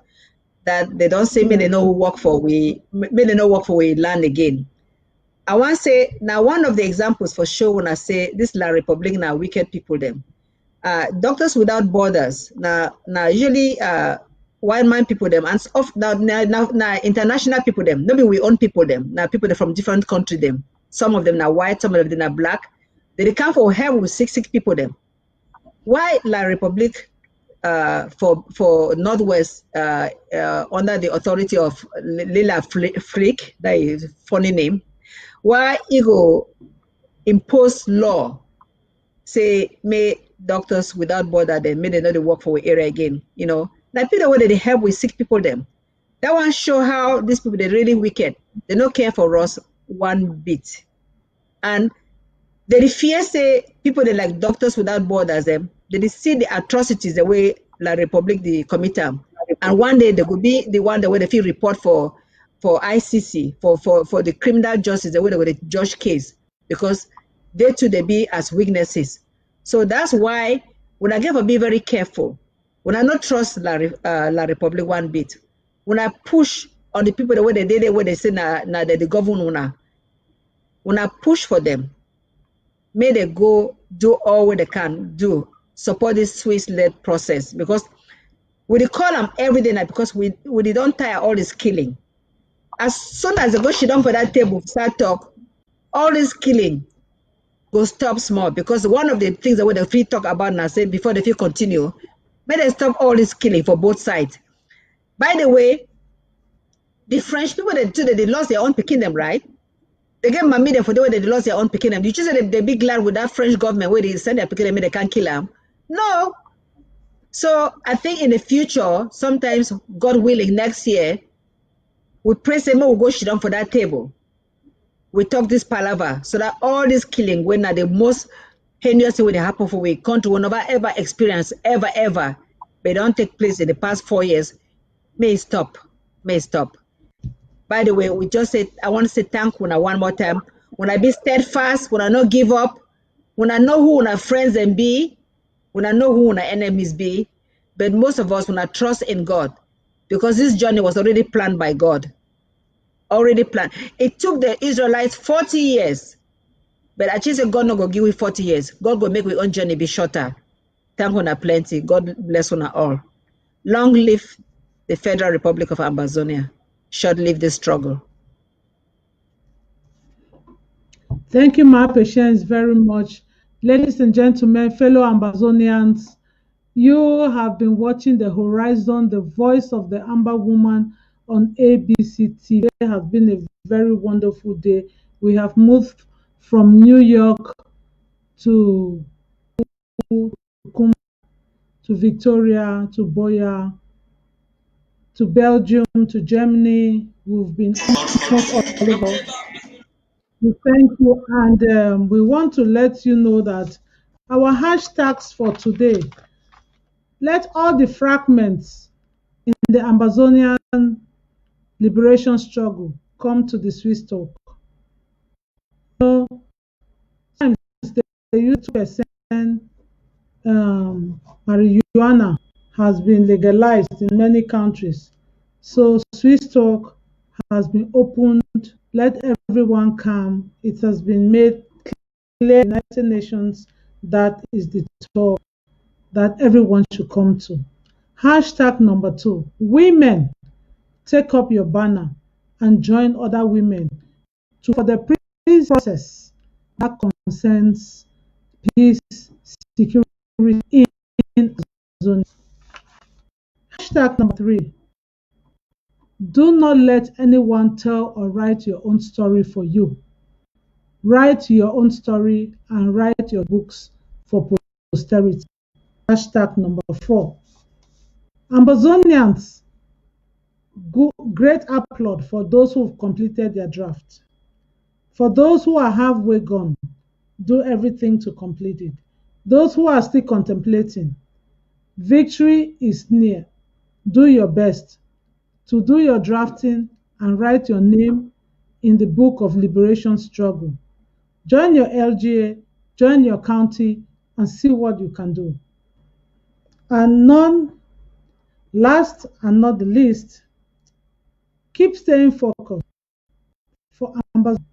that they don't say, may they no work for we land again. I want to say, now one of the examples for sure when I say this La Republic now wicked people them. Doctors Without Borders, now usually white man people them, and now international people them, maybe we own people them, now people from different country them. Some of them are white, some of them are black. They come for help with sick people them. Why La Republic for Northwest under the authority of Lila Flick, that is a funny name, why he go impose law, say, may Doctors Without Border them, may they not work for area again, you know. Like people where they help with sick people them. That one show how these people, they're really wicked. They don't care for us one bit. And they fear say people they like Doctors Without Borders them, they see the atrocities the way La Republic they commit them. And one day they could be the one that way they feel report for ICC, for the criminal justice, the way they would judge case, because they too they be as weaknesses. So that's why when I give be very careful. When I not trust La Republic one bit, when I push on the people the way they did it, where they say na the governor, when I push for them, may they go do all what they can do, support this Swiss-led process, because we call them every day now, because we don't tire all this killing. As soon as they go sit down for that table, start talk, all this killing go stop small, because one of the things that we the free talk about now, say before the free continue, may they stop all this killing for both sides. By the way, the French people they lost their own picking them, right? They get mammy for the way they lost their own picking them. You just say they be glad with that French government where they send their picking them, they can't kill them. No. So I think in the future, sometimes, God willing, next year, we pray say we'll go sit down for that table. We talk this palaver so that all this killing, when are the most heinous thing will happen for we country will never ever experience, ever, but don't take place in the past 4 years, may stop. By the way, we just said, I want to say thank you one more time. When I be steadfast, when I not give up, when I know who my friends and be, when I know who my enemies be, but most of us when I trust in God, because this journey was already planned by God. Already planned. It took the Israelites 40 years, but I just said God not go give you 40 years. God go make our own journey be shorter. Thank you plenty. God bless you all. Long live the Federal Republic of Ambazonia. Short live the struggle. Thank you, my patience, very much. Ladies and gentlemen, fellow Ambazonians, you have been watching The Horizon, the voice of the Amber Woman on ABC TV. It has been a very wonderful day. We have moved from New York to Victoria, to Boya, to Belgium, to Germany. We've been all over. We thank you, and we want to let you know that our hashtags for today, let all the fragments in the Ambazonian liberation struggle come to the Swiss talk. So, sometimes the use 2% marijuana has been legalized in many countries. So Swiss talk has been opened. Let everyone come. It has been made clear in the United Nations that is the talk. that everyone should come to. Hashtag number 2, women, take up your banner and join other women for the peace process that concerns peace, security in Amazonia. Hashtag number 3, do not let anyone tell or write your own story for you. Write your own story and write your books for posterity. Hashtag number 4, Ambazonians, great applaud for those who've completed their draft. For those who are halfway gone, do everything to complete it. Those who are still contemplating, victory is near. Do your best to do your drafting and write your name in the book of liberation struggle. Join your LGA, join your county, and see what you can do. And last and not the least, keep staying focused. For Ambazonia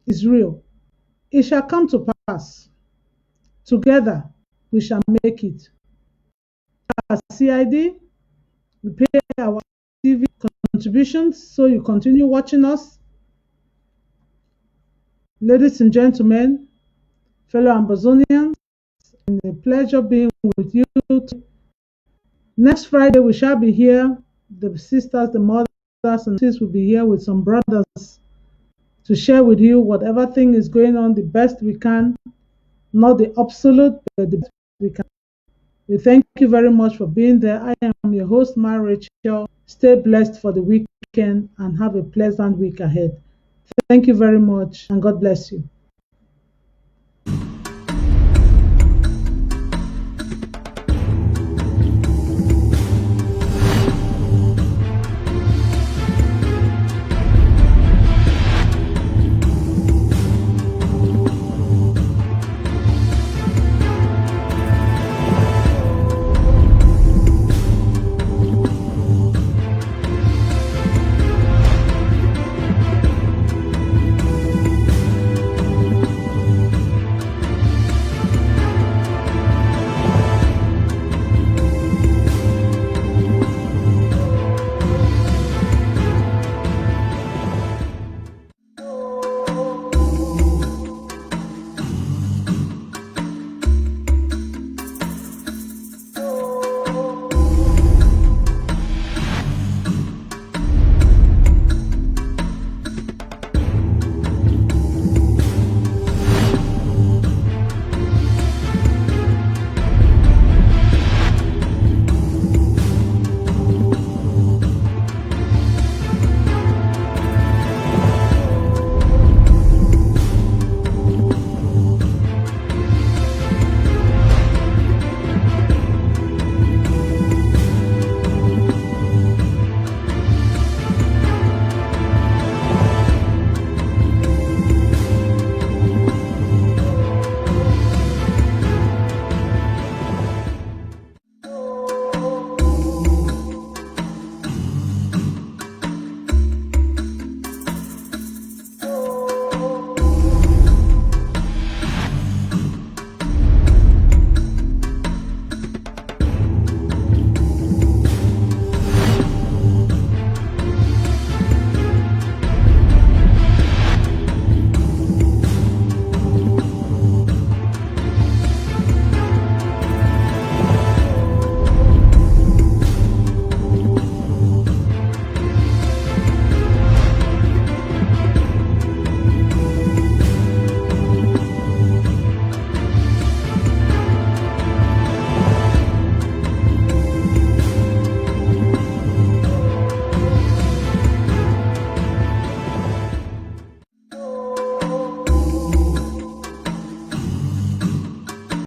is real. It shall come to pass. Together, we shall make it. As CID, we pay our TV contributions, so you continue watching us. Ladies and gentlemen, fellow Ambazonians, it's a pleasure being with you. Next Friday, we shall be here. The sisters, the mothers, and sisters will be here with some brothers to share with you whatever thing is going on the best we can, not the absolute, but the best we can. We thank you very much for being there. I am your host, Ma Rachel. Stay blessed for the weekend and have a pleasant week ahead. Thank you very much, and God bless you.